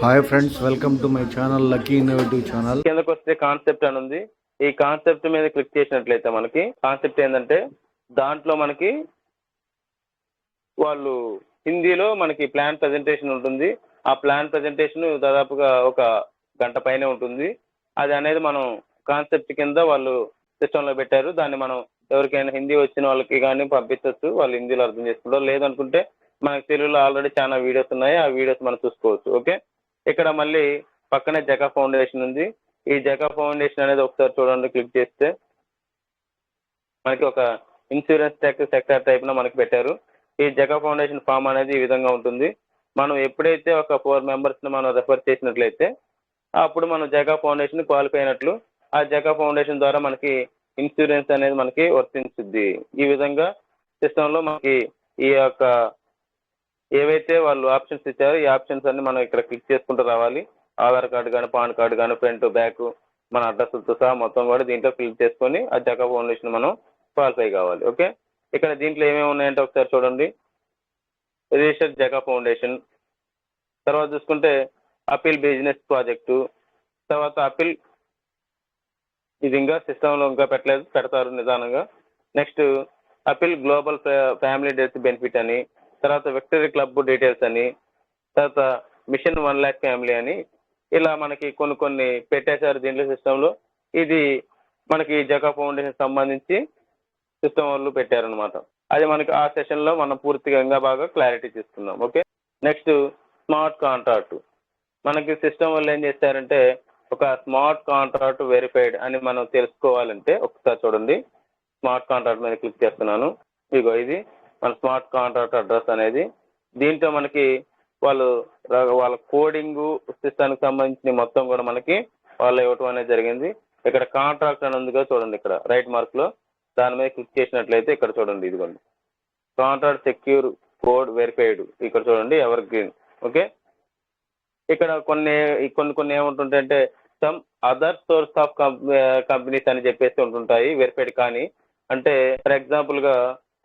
Hi friends, welcome to my channel lucky innovative channel. కిందకు వస్తే concept అని ఉంది. ఈ కాన్సెప్ట్ మీద క్లిక్ చేసినట్లయితే మనకి కాన్సెప్ట్ ఏంటంటే దాంట్లో మనకి వాళ్ళు హిందీలో మనకి ప్లాన్ ప్రజెంటేషన్ ఉంటుంది. ఆ ప్లాన్ ప్రజెంటేషన్ దాదాపుగా ఒక గంట పైనే ఉంటుంది. అది అనేది మనం కాన్సెప్ట్ కింద వాళ్ళు సిస్టంలో పెట్టారు. దాన్ని మనం ఎవరికైనా హిందీ వచ్చిన వాళ్ళకి కానీ పంపించవచ్చు, వాళ్ళు హిందీలో అర్థం చేసుకుంటారు. లేదనుకుంటే మనకి తెలుగులో ఆల్రెడీ చాలా వీడియోస్ ఉన్నాయి, ఆ వీడియోస్ మనం చూసుకోవచ్చు. ఓకే, ఇక్కడ మళ్ళీ పక్కనే జకా ఫౌండేషన్ ఉంది. ఈ జకా ఫౌండేషన్ అనేది ఒకసారి చూడండి, క్లిక్ చేస్తే మనకి ఒక ఇన్సూరెన్స్ ట్యాక్స్ సెక్టర్ టైప్లో మనకి పెట్టారు. ఈ జకా ఫౌండేషన్ ఫామ్ అనేది ఈ విధంగా ఉంటుంది. మనం ఎప్పుడైతే ఒక 4 మెంబర్స్ని మనం రెఫర్ చేసినట్లయితే అప్పుడు మనం జకా ఫౌండేషన్ క్వాలిఫై అయినట్లు. ఆ జకా ఫౌండేషన్ ద్వారా మనకి ఇన్సూరెన్స్ అనేది మనకి వర్తించుద్ది. ఈ విధంగా సిస్టంలో మనకి ఈ యొక్క ఏవైతే వాళ్ళు ఆప్షన్స్ ఇచ్చారో ఈ ఆప్షన్స్ అన్ని మనం ఇక్కడ క్లిక్ చేసుకుంటూ రావాలి. ఆధార్ కార్డు కానీ, పాన్ కార్డు కానీ, ఫ్రంట్ బ్యాక్ మన అడ్రస్తో సహా మొత్తం కూడా దీంట్లో క్లిక్ చేసుకొని ఆ జకా ఫౌండేషన్ మనం క్వాలిఫై కావాలి. ఓకే, ఇక్కడ దీంట్లో ఏమేమి ఉన్నాయంటే ఒకసారి చూడండి. రిజిస్టర్డ్ జకా ఫౌండేషన్, తర్వాత చూసుకుంటే అపీల్ బిజినెస్ ప్రాజెక్టు, తర్వాత అపీల్ ఇది ఇంకా సిస్టంలో ఇంకా పెట్టలేదు, పెడతారు నిదానంగా. Next appeal global family death benefit అని, తర్వాత విక్టరీ క్లబ్ డీటెయిల్స్ అని, తర్వాత మిషన్ 1 lakh ఫ్యామిలీ అని, ఇలా మనకి కొన్ని పెట్టేశారు దీంట్లో సిస్టంలో. ఇది మనకి జకా ఫౌండేషన్ సంబంధించి సిస్టమ్ వాళ్ళు పెట్టారనమాట. అది మనకి ఆ సెషన్లో మనం పూర్తిగా ఇంకా బాగా క్లారిటీ తీసుకుందాం. Okay, next smart contract. మనకి సిస్టమ్ వాళ్ళు ఏం చేశారంటే ఒక స్మార్ట్ కాంట్రాక్ట్ వెరిఫైడ్ అని మనం తెలుసుకోవాలంటే ఒకసారి చూడండి. స్మార్ట్ కాంట్రాక్ట్ మీద క్లిక్ చేస్తున్నాను. ఇగో ఇది మన స్మార్ట్ కాంట్రాక్ట్ అడ్రస్ అనేది. దీంట్లో మనకి వాళ్ళ కోడింగ్ సిస్టానికి సంబంధించిన మొత్తం కూడా మనకి వాళ్ళు ఇవ్వటం అనేది జరిగింది. ఇక్కడ కాంట్రాక్ట్ అని ఉందిగా చూడండి, ఇక్కడ రైట్ మార్క్లో దాని మీద క్లిక్ చేసినట్లయితే ఇక్కడ చూడండి, ఇదిగోండి కాంట్రాక్ట్ సెక్యూర్ కోడ్ వెరిఫైడ్, ఇక్కడ చూడండి ఎవర్ గ్రీన్. ఓకే, ఇక్కడ కొన్ని ఏముంటుంటాయంటే some other source of companies అని చెప్పేసి ఉంటుంటాయి వెరిఫైడ్. కానీ అంటే ఫర్ ఎగ్జాంపుల్గా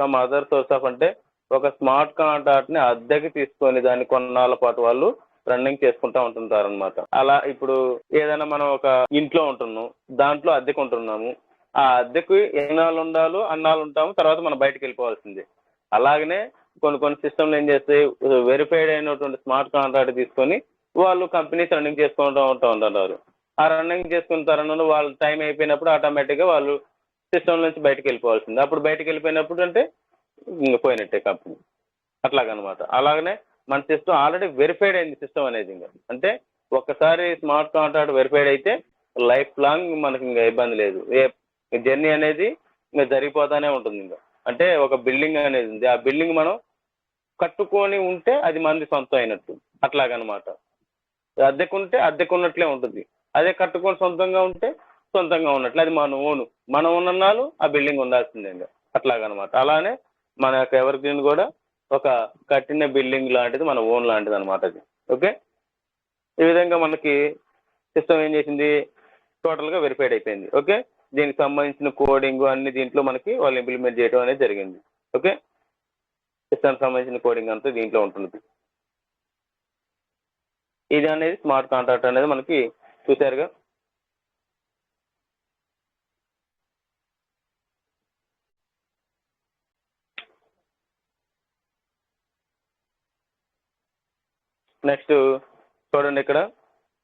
సమ్ అదర్ సోర్స్ ఆఫ్ అంటే ఒక స్మార్ట్ కాంట్రాక్ట్ని అద్దెకి తీసుకొని దాన్ని కొన్నాళ్ళ పాటు వాళ్ళు రన్నింగ్ చేసుకుంటూ ఉంటుంటారు అనమాట. అలా ఇప్పుడు ఏదైనా మనం ఒక ఇంట్లో ఉంటున్నాం, దాంట్లో అద్దెకు ఉంటున్నాము. ఆ అద్దెకు ఎన్నాళ్ళు ఉండాలో అన్నాళ్ళు ఉంటాము, తర్వాత మనం బయటకు వెళ్ళిపోవాల్సిందే. అలాగనే కొన్ని సిస్టమ్లు ఏం చేస్తాయి, వెరిఫైడ్ అయినటువంటి స్మార్ట్ కాంట్రాక్ట్ తీసుకొని వాళ్ళు కంపెనీస్ రన్నింగ్ చేసుకుంటూ ఉంటారు. ఆ రన్నింగ్ చేసుకున్న తరుణంలో వాళ్ళ టైం అయిపోయినప్పుడు ఆటోమేటిక్గా వాళ్ళు సిస్టమ్ నుంచి బయటకు వెళ్ళిపోవాల్సింది. అప్పుడు బయటకు వెళ్ళిపోయినప్పుడు అంటే ఇంకా పోయినట్టే కంపెనీ, అట్లాగనమాట. అలాగనే మన సిస్టమ్ ఆల్రెడీ వెరిఫైడ్ అయింది సిస్టమ్ అనేది. ఇంకా అంటే ఒక్కసారి స్మార్ట్ కాంట్రాక్ట్ వెరిఫైడ్ అయితే లైఫ్ లాంగ్ మనకి ఇంకా ఇబ్బంది లేదు. జర్నీ అనేది ఇంకా జరిగిపోతానే ఉంటుంది. ఇంకా అంటే ఒక బిల్డింగ్ అనేది ఉంది, ఆ బిల్డింగ్ మనం కట్టుకొని ఉంటే అది మంది సొంతం అయినట్టు, అట్లాగనమాట. అద్దెకుంటే అద్దెకున్నట్లే ఉంటుంది, అదే కట్టుకొని సొంతంగా ఉంటే సొంతంగా ఉన్నట్లు. అది మనం ఉన్నన్నాళ్ళు ఆ బిల్డింగ్ ఉండాల్సిందే ఇంకా, అట్లాగనమాట. అలానే మన యొక్క ఎవర్ గ్రీన్ కూడా ఒక కట్టిన బిల్డింగ్ లాంటిది, మన ఓన్ లాంటిది అనమాట అది. ఓకే, ఈ విధంగా మనకి సిస్టమ్ ఏం చేసింది, టోటల్గా వెరిఫైడ్ అయిపోయింది. ఓకే, దీనికి సంబంధించిన కోడింగ్ అన్ని దీంట్లో మనకి వాళ్ళు ఇంప్లిమెంట్ చేయడం అనేది జరిగింది. ఓకే, సిస్టమ్ సంబంధించిన కోడింగ్ అంతా దీంట్లో ఉంటుంది. ఇది అనేది స్మార్ట్ కాంట్రాక్ట్ అనేది మనకి చూసారుగా. నెక్స్ట్ చూడండి, ఇక్కడ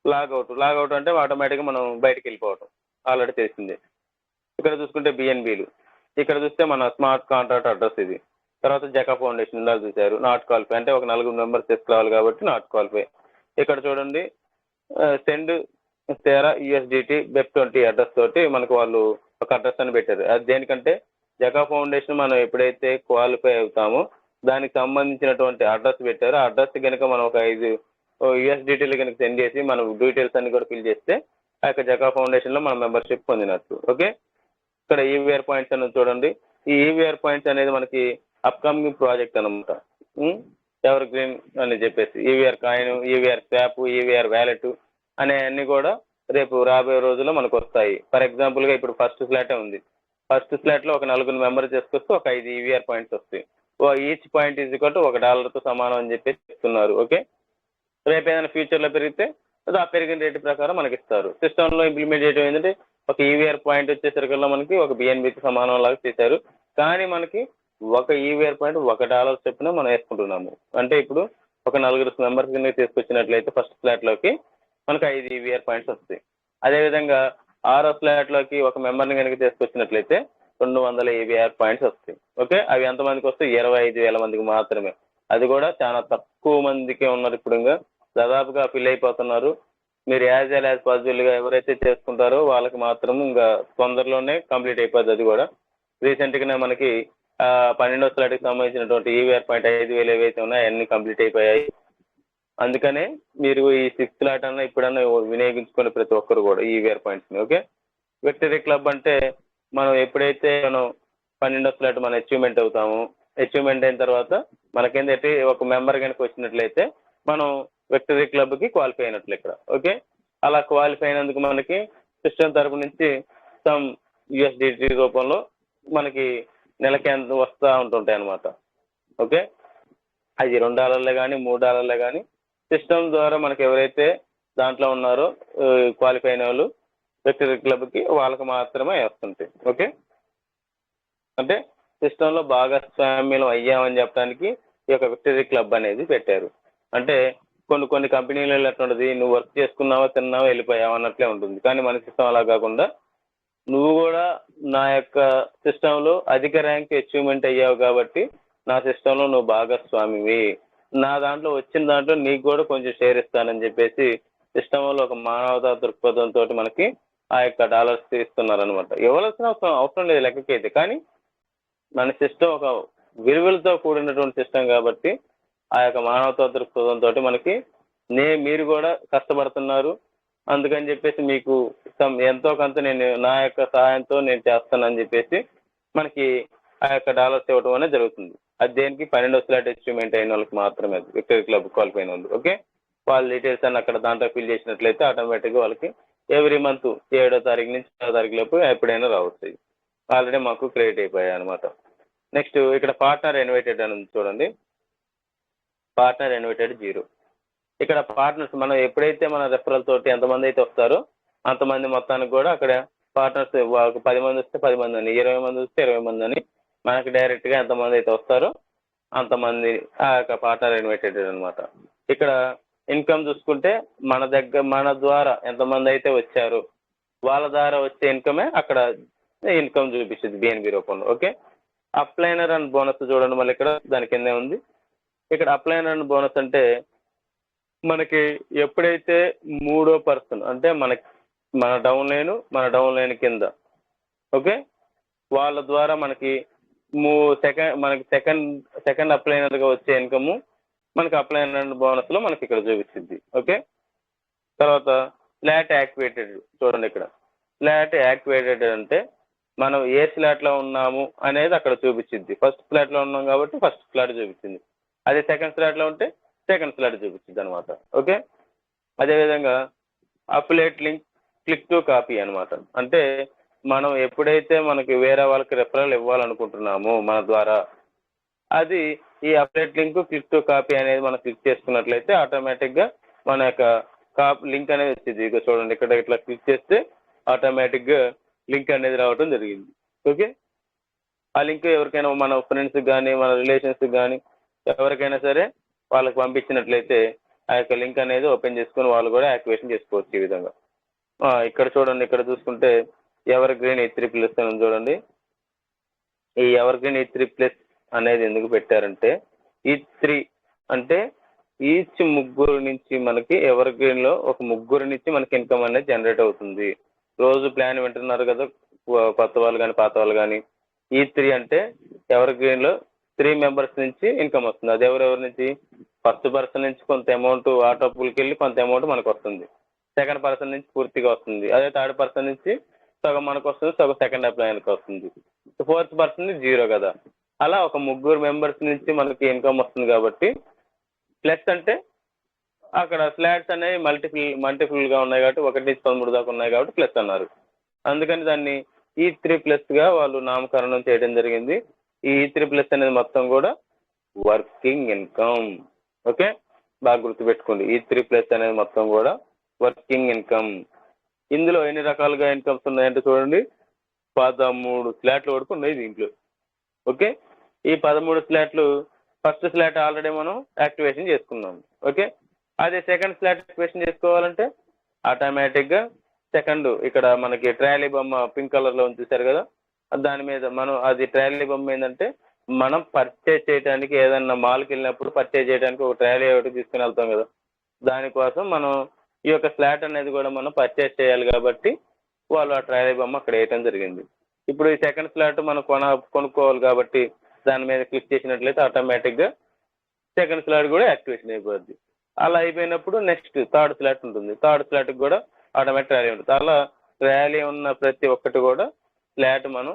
లాగౌట్ అంటే ఆటోమేటిక్గా మనం బయటకు వెళ్ళిపోవటం ఆల్రెడీ తెలిసిందే. ఇక్కడ చూసుకుంటే బిఎన్బిలు, ఇక్కడ చూస్తే మన స్మార్ట్ కాంట్రాక్ట్ అడ్రస్ ఇది. తర్వాత జకా ఫౌండేషన్ ఇందాక చూశారు, నాట్ క్వాలిఫై అంటే ఒక 4 మెంబర్స్ తీసుకురావాలి కాబట్టి నాట్ క్వాలిఫై. ఇక్కడ చూడండి సెండ్ తేరా యూఎస్డిటీ బెప్20 అడ్రస్ తోటి మనకు వాళ్ళు ఒక అడ్రస్ అని పెట్టారు. అది దేనికంటే జకా ఫౌండేషన్ మనం ఎప్పుడైతే క్వాలిఫై అవుతామో దానికి సంబంధించినటువంటి అడ్రస్ పెట్టారు. ఆ అడ్రస్ కనుక మనం ఒక 5 యూఎస్డిటీలు కనుక సెండ్ చేసి మనం డీటెయిల్స్ అన్ని కూడా ఫిల్ చేస్తే ఆ యొక్క జకా ఫౌండేషన్లో మనం మెంబర్షిప్ పొందినట్టు. ఓకే, ఇక్కడ ఈవీఆర్ పాయింట్స్ అనేది చూడండి. ఈ ఈవీఆర్ పాయింట్స్ అనేది మనకి అప్కమింగ్ ప్రాజెక్ట్ అనమాట. ఎవర్ గ్రీన్ అని చెప్పేసి EVR coin, EVR swap, EVR wallet అనే అన్ని కూడా రేపు రాబోయే రోజుల్లో మనకు వస్తాయి. ఫర్ ఎగ్జాంపుల్గా ఇప్పుడు ఫస్ట్ స్లాటే ఉంది, ఫస్ట్ స్లాట్లో ఒక 4 మెంబర్ చేసుకొస్తే ఒక 5 ఈవీఆర్ పాయింట్స్ వస్తాయి. Each point is equal to $1 సమానం అని చెప్పేసి చెప్తున్నారు. ఓకే, రేపు ఏదైనా ఫ్యూచర్లో పెరిగితే అది ఆ పెరిగిన రేటు ప్రకారం మనకి ఇస్తారు. సిస్టంలో ఇంప్లిమెంట్ చేయడం ఏంటంటే ఒక ఈవీఆర్ పాయింట్ వచ్చేసరికల్లా మనకి ఒక బిఎన్బికి సమానం లాగా చేశారు. కానీ మనకి ఒక ఈవీఆర్ పాయింట్ $1 చొప్పున మనం వేసుకుంటున్నాము. అంటే ఇప్పుడు ఒక 4 మెంబర్స్ కింద తీసుకొచ్చినట్లయితే ఫస్ట్ ఫ్లాట్లోకి మనకు 5 ఈవీఆర్ పాయింట్స్ వస్తాయి. అదేవిధంగా 6వ ఫ్లాట్లోకి ఒక మెంబర్ని కనుక తీసుకొచ్చినట్లయితే 200 ఈవీఆర్ పాయింట్స్ వస్తాయి. ఓకే, అవి ఎంతమందికి వస్తాయి? 25,000 మందికి మాత్రమే. అది కూడా చాలా తక్కువ మందికే ఉన్నారు. ఇప్పుడు ఇంకా దాదాపుగా ఫిల్ అయిపోతున్నారు. మీరు యాజ్ పాసిబుల్గా ఎవరైతే చేసుకుంటారో వాళ్ళకి మాత్రం ఇంకా తొందరలోనే కంప్లీట్ అయిపోద్ది. అది కూడా రీసెంట్గానే మనకి 12వ ఫ్లాట్కి సంబంధించినటువంటి ఈవీఆర్ పాయింట్ 5,000 ఏవైతే ఉన్నాయో అన్నీ కంప్లీట్ అయిపోయాయి. అందుకనే మీరు ఈ 6th ఫ్లాట్ అన్న ఇప్పుడన్నా వినియోగించుకునే ప్రతి ఒక్కరు కూడా ఈవీఆర్ పాయింట్స్ని. ఓకే, విక్టరీ క్లబ్ అంటే మనం ఎప్పుడైతే మనం 12వ ఫ్లాట్ మనం అచీవ్మెంట్ అవుతాము, అచీవ్మెంట్ అయిన తర్వాత మనకేంటంటే ఒక మెంబర్ కనుక వచ్చినట్లయితే మనం విక్టరీ క్లబ్కి క్వాలిఫై అయినట్లు ఇక్కడ. ఓకే, అలా క్వాలిఫై అయినందుకు మనకి సిస్టమ్ తరపు నుంచి సమ్ USDT రూపంలో మనకి నెలకి ఎంత వస్తూ ఉంటుంటాయి అన్నమాట. ఓకే, అది $2 కానీ $3 కానీ సిస్టమ్ ద్వారా మనకి ఎవరైతే దాంట్లో ఉన్నారో క్వాలిఫై అయిన వాళ్ళు విక్టరీ క్లబ్కి వాళ్ళకి మాత్రమే వస్తుంటాయి. ఓకే, అంటే సిస్టంలో భాగస్వామ్యం అయ్యామని చెప్పడానికి ఈ యొక్క విక్టరీ క్లబ్ అనేది పెట్టారు. అంటే కొన్ని కంపెనీలలో ఎట్లా ఉంటుంది, నువ్వు వర్క్ చేసుకున్నావా, తిన్నావా, వెళ్ళిపోయావా అన్నట్లే ఉంటుంది. కానీ మన సిస్టమ్ అలా కాకుండా నువ్వు కూడా నా యొక్క సిస్టంలో అధిక ర్యాంక్ అచీవ్మెంట్ అయ్యావు కాబట్టి నా సిస్టంలో నువ్వు భాగస్వామివి, నా దాంట్లో వచ్చిన దాంట్లో నీకు కూడా కొంచెం షేర్ ఇస్తానని చెప్పేసి సిస్టంలో ఒక మానవతా దృక్పథంతో మనకి ఆ యొక్క డాలర్స్ ఇస్తున్నారనమాట. ఇవ్వాల్సిన అవసరం లేదు లెక్కకైతే, కానీ మన సిస్టమ్ ఒక విలువలతో కూడినటువంటి సిస్టమ్ కాబట్టి ఆ యొక్క మానవతా దృక్పథంతో మనకి మీరు కూడా కష్టపడుతున్నారు, అందుకని చెప్పేసి మీకు ఎంతో కొంత నేను నా యొక్క సహాయంతో నేను చేస్తానని చెప్పేసి మనకి ఆ యొక్క డాలర్స్ ఇవ్వడం అనేది జరుగుతుంది. అది దేనికి 12వ ఫ్లాట్ అచీవ్మెంట్ అయిన వాళ్ళకి మాత్రమే, అది విక్టరీ క్లబ్ క్వాలిఫై అయిన వాళ్ళు. ఓకే, వాళ్ళ డీటెయిల్స్ అన్ని అక్కడ దాంట్లో ఫిల్ చేసినట్లయితే ఆటోమేటిక్గా వాళ్ళకి ఎవ్రీ మంత్ 7వ తారీఖు నుంచి 10వ తారీఖు లోపు ఎప్పుడైనా రావచ్చు. ఆల్రెడీ మాకు క్రియేట్ అయిపోయాయి అనమాట. నెక్స్ట్ ఇక్కడ పార్ట్నర్ ఇన్వైటెడ్ అని ఉంది చూడండి, పార్ట్నర్ ఇన్వైటెడ్ 0. ఇక్కడ పార్ట్నర్స్ మనం ఎప్పుడైతే మన రెఫరల్ తోటి ఎంతమంది అయితే వస్తారో అంతమంది మొత్తానికి కూడా అక్కడ పార్ట్నర్స్ 10 మంది వస్తే 10 మంది అని, 20 మంది వస్తే 20 మంది అని మనకి డైరెక్ట్గా ఎంతమంది అయితే వస్తారో అంతమంది ఆ యొక్క పార్ట్నర్ ఇన్వైటెడ్ అనమాట. ఇక్కడ ఇన్కమ్ చూసుకుంటే మన ద్వారా ఎంతమంది అయితే వచ్చారో వాళ్ళ ద్వారా వచ్చే ఇన్కమే అక్కడ ఇన్కమ్ చూపిస్తుంది బిఎన్బి రూపంలో. ఓకే, అప్లైనర్ అండ్ బోనస్ చూడండి, మళ్ళీ ఇక్కడ దాని కిందే ఉంది. ఇక్కడ అప్లైనర్ అండ్ బోనస్ అంటే మనకి ఎప్పుడైతే 3వ పర్సన్ అంటే మన డౌన్ లైన్ కింద, ఓకే, వాళ్ళ ద్వారా మనకి సెకండ్ అప్లైనర్గా వచ్చే ఇన్కమ్ మనకి అప్లైనర్ అండ్ బోనస్లో మనకి ఇక్కడ చూపిస్తుంది. ఓకే, తర్వాత ఫ్లాట్ యాక్టివేటెడ్ చూడండి, ఇక్కడ ఫ్లాట్ యాక్టివేటెడ్ అంటే మనం ఏ ఫ్లాట్లో ఉన్నాము అనేది అక్కడ చూపించింది. ఫస్ట్ ఫ్లాట్లో ఉన్నాం కాబట్టి ఫస్ట్ ఫ్లాట్ చూపించింది, అదే సెకండ్ ఫ్లాట్లో ఉంటే సెకండ్ ఫ్లాట్ చూపించింది అనమాట. ఓకే, అదేవిధంగా affiliate link click to copy అనమాట. అంటే మనం ఎప్పుడైతే మనకి వేరే వాళ్ళకి రెఫరల్ ఇవ్వాలనుకుంటున్నామో మన ద్వారా, అది ఈ affiliate link click to copy అనేది మనం క్లిక్ చేసుకున్నట్లయితే ఆటోమేటిక్గా మన యొక్క లింక్ అనేది వచ్చింది. ఇక చూడండి, ఇక్కడ ఇట్లా క్లిక్ చేస్తే ఆటోమేటిక్గా లింక్ అనేది రావడం జరిగింది. ఓకే, ఆ లింక్ ఎవరికైనా మన ఫ్రెండ్స్కి కానీ మన రిలేషన్స్కి కానీ ఎవరికైనా సరే వాళ్ళకి పంపించినట్లయితే ఆ యొక్క లింక్ అనేది ఓపెన్ చేసుకుని వాళ్ళు కూడా యాక్టివేషన్ చేసుకోవచ్చు. ఈ విధంగా ఇక్కడ చూడండి, ఇక్కడ చూసుకుంటే ఎవర్ గ్రీన్ E3+ అని చూడండి. ఈ ఎవర్ గ్రీన్ E3+ అనేది ఎందుకు పెట్టారంటే E3 అంటే ఈచ్ ముగ్గురు నుంచి మనకి ఎవర్ గ్రీన్లో ఒక ముగ్గురు నుంచి మనకి ఇన్కమ్ అనేది జనరేట్ అవుతుంది. రోజు ప్లాన్ వింటున్నారు కదా కొత్త వాళ్ళు కానీ పాత వాళ్ళు కానీ, E3 అంటే ఎవర్ గ్రీన్లో 3 మెంబర్స్ నుంచి ఇన్కమ్ వస్తుంది. అది ఎవరెవరి నుంచి, ఫస్ట్ పర్సన్ నుంచి కొంత అమౌంట్ ఆటో పూల్కి వెళ్ళి కొంత అమౌంట్ మనకు వస్తుంది, సెకండ్ పర్సన్ నుంచి పూర్తిగా వస్తుంది, అదే థర్డ్ పర్సన్ నుంచి సగం మనకు వస్తుంది, సగం సెకండ్ అప్లైనర్కి వస్తుంది, ఫోర్త్ పర్సన్ 0 కదా. అలా ఒక ముగ్గురు మెంబర్స్ నుంచి మనకి ఇన్కమ్ వస్తుంది కాబట్టి ప్లస్ అంటే అక్కడ ఫ్లాట్స్ అనేవి మల్టిపుల్గా ఉన్నాయి కాబట్టి 1 నుంచి 13 దాకా ఉన్నాయి కాబట్టి ప్లస్ అన్నారు. అందుకని దాన్ని E3+గా వాళ్ళు నామకరణం చేయడం జరిగింది. ఈ E3+ అనేది మొత్తం కూడా వర్కింగ్ ఇన్కమ్. ఓకే, బాగా గుర్తుపెట్టుకోండి. E3+ అనేది మొత్తం కూడా వర్కింగ్ ఇన్కమ్. ఇందులో ఎన్ని రకాలుగా ఇన్కమ్స్ ఉన్నాయంటే చూడండి, 13 స్లాట్లు వరకు ఉన్నాయి దీంట్లో. ఓకే, ఈ 13 స్లాట్లు ఫస్ట్ స్లాట్ ఆల్రెడీ మనం యాక్టివేషన్ చేసుకున్నాం. ఓకే, అదే సెకండ్ స్లాట్ యాక్టివేషన్ చేసుకోవాలంటే ఆటోమేటిక్గా సెకండ్ ఇక్కడ మనకి ట్రాలీ బొమ్మ పింక్ కలర్లో చూసారు కదా, దాని మీద మనం అది ట్రాలీ బొమ్మ ఏంటంటే మనం పర్చేజ్ చేయడానికి ఏదన్నా మాల్కి వెళ్ళినప్పుడు పర్చేజ్ చేయడానికి ఒక ట్రాలీ ఒకటి తీసుకుని వెళ్తాం కదా, దానికోసం మనం ఈ యొక్క స్లాట్ అనేది కూడా మనం పర్చేజ్ చేయాలి కాబట్టి వాళ్ళు ఆ ట్రాలీ బొమ్మ అక్కడ వేయటం జరిగింది. ఇప్పుడు ఈ సెకండ్ స్లాట్ మనం కొనుక్కోవాలి కాబట్టి దాని మీద క్లిక్ చేసినట్లయితే ఆటోమేటిక్గా సెకండ్ స్లాట్ కూడా యాక్టివేషన్ అయిపోద్ది. అలా అయిపోయినప్పుడు నెక్స్ట్ థర్డ్ స్లాట్ ఉంటుంది. థర్డ్ స్లాట్కి కూడా ఆటోమేటిక్ ర్యాలీ ఉంటుంది. అలా ర్యాలీ ఉన్న ప్రతి ఒక్కటి కూడా స్లాట్ మనం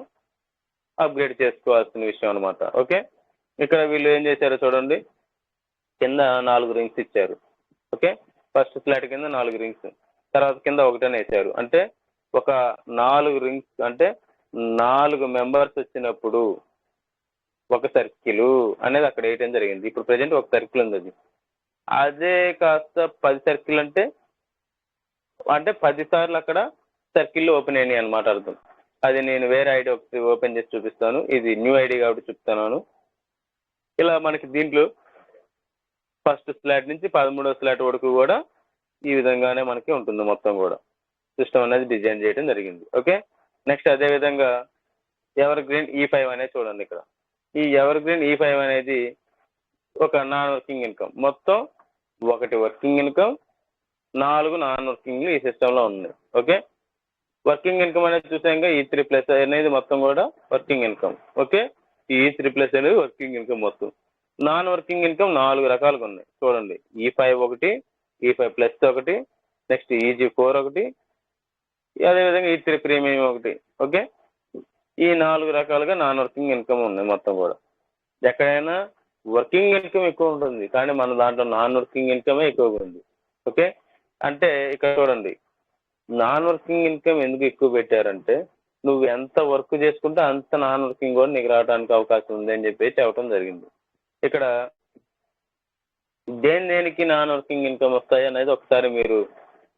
అప్గ్రేడ్ చేసుకోవాల్సిన విషయం అనమాట. ఓకే, ఇక్కడ వీళ్ళు ఏం చేశారో చూడండి, కింద 4 రింగ్స్ ఇచ్చారు. ఓకే, ఫస్ట్ స్లాట్ కింద 4 రింగ్స్, తర్వాత కింద ఒకటని వేశారు. అంటే ఒక 4 రింగ్స్ అంటే 4 మెంబర్స్ వచ్చినప్పుడు ఒక సర్కిల్ అనేది అక్కడ వేయటం జరిగింది. ఇప్పుడు ప్రజెంట్ ఒక సర్కిల్ ఉంది, అది అదే కాస్త 10 సర్కిల్ అంటే 10 సార్లు అక్కడ సర్కిల్ ఓపెన్ అయినాయి అనమాట అర్థం. అది నేను వేరే ఐడి ఒకటి ఓపెన్ చేసి చూపిస్తాను, ఇది న్యూ ఐడి కాబట్టి చెప్తున్నాను. ఇలా మనకి దీంట్లో ఫస్ట్ స్లాట్ నుంచి 13వ స్లాట్ వరకు కూడా ఈ విధంగానే మనకి ఉంటుంది మొత్తం కూడా సిస్టమ్ అనేది డిజైన్ చేయడం జరిగింది. ఓకే, నెక్స్ట్ అదేవిధంగా ఎవర్ గ్రీన్ E5 అనేది చూడండి. ఇక్కడ ఈ ఎవర్ గ్రీన్ E5 అనేది ఒక నాన్ వర్కింగ్ ఇన్కమ్. మొత్తం 1 వర్కింగ్ ఇన్కమ్, 4 నాన్ వర్కింగ్లు ఈ సిస్టంలో ఉన్నాయి. ఓకే, వర్కింగ్ ఇన్కమ్ అనేది చూసాక E3+ అనేది మొత్తం కూడా వర్కింగ్ ఇన్కమ్. ఓకే, ఈ E3+ అనేది వర్కింగ్ ఇన్కమ్ మొత్తం. నాన్ వర్కింగ్ ఇన్కమ్ 4 రకాలుగా ఉన్నాయి చూడండి. E5 ఒకటి, E5+ ఒకటి, నెక్స్ట్ EG4 ఒకటి, అదేవిధంగా E3 ప్రీమియం ఒకటి. ఓకే, ఈ 4 రకాలుగా నాన్ వర్కింగ్ ఇన్కమ్ ఉన్నాయి మొత్తం కూడా. ఎక్కడైనా వర్కింగ్ ఇన్కమ్ ఎక్కువ ఉంటుంది కానీ మన దాంట్లో నాన్ వర్కింగ్ ఇన్కమే ఎక్కువగా ఉంది. ఓకే, అంటే ఇక్కడ చూడండి, నాన్ వర్కింగ్ ఇన్కమ్ ఎందుకు ఎక్కువ పెట్టారంటే నువ్వు ఎంత వర్క్ చేసుకుంటే అంత నాన్ వర్కింగ్ కూడా నీకు రావడానికి అవకాశం ఉంది అని చెప్పి చెప్పడం జరిగింది. ఇక్కడ దేనికి నాన్ వర్కింగ్ ఇన్కమ్ వస్తాయి అనేది ఒకసారి మీరు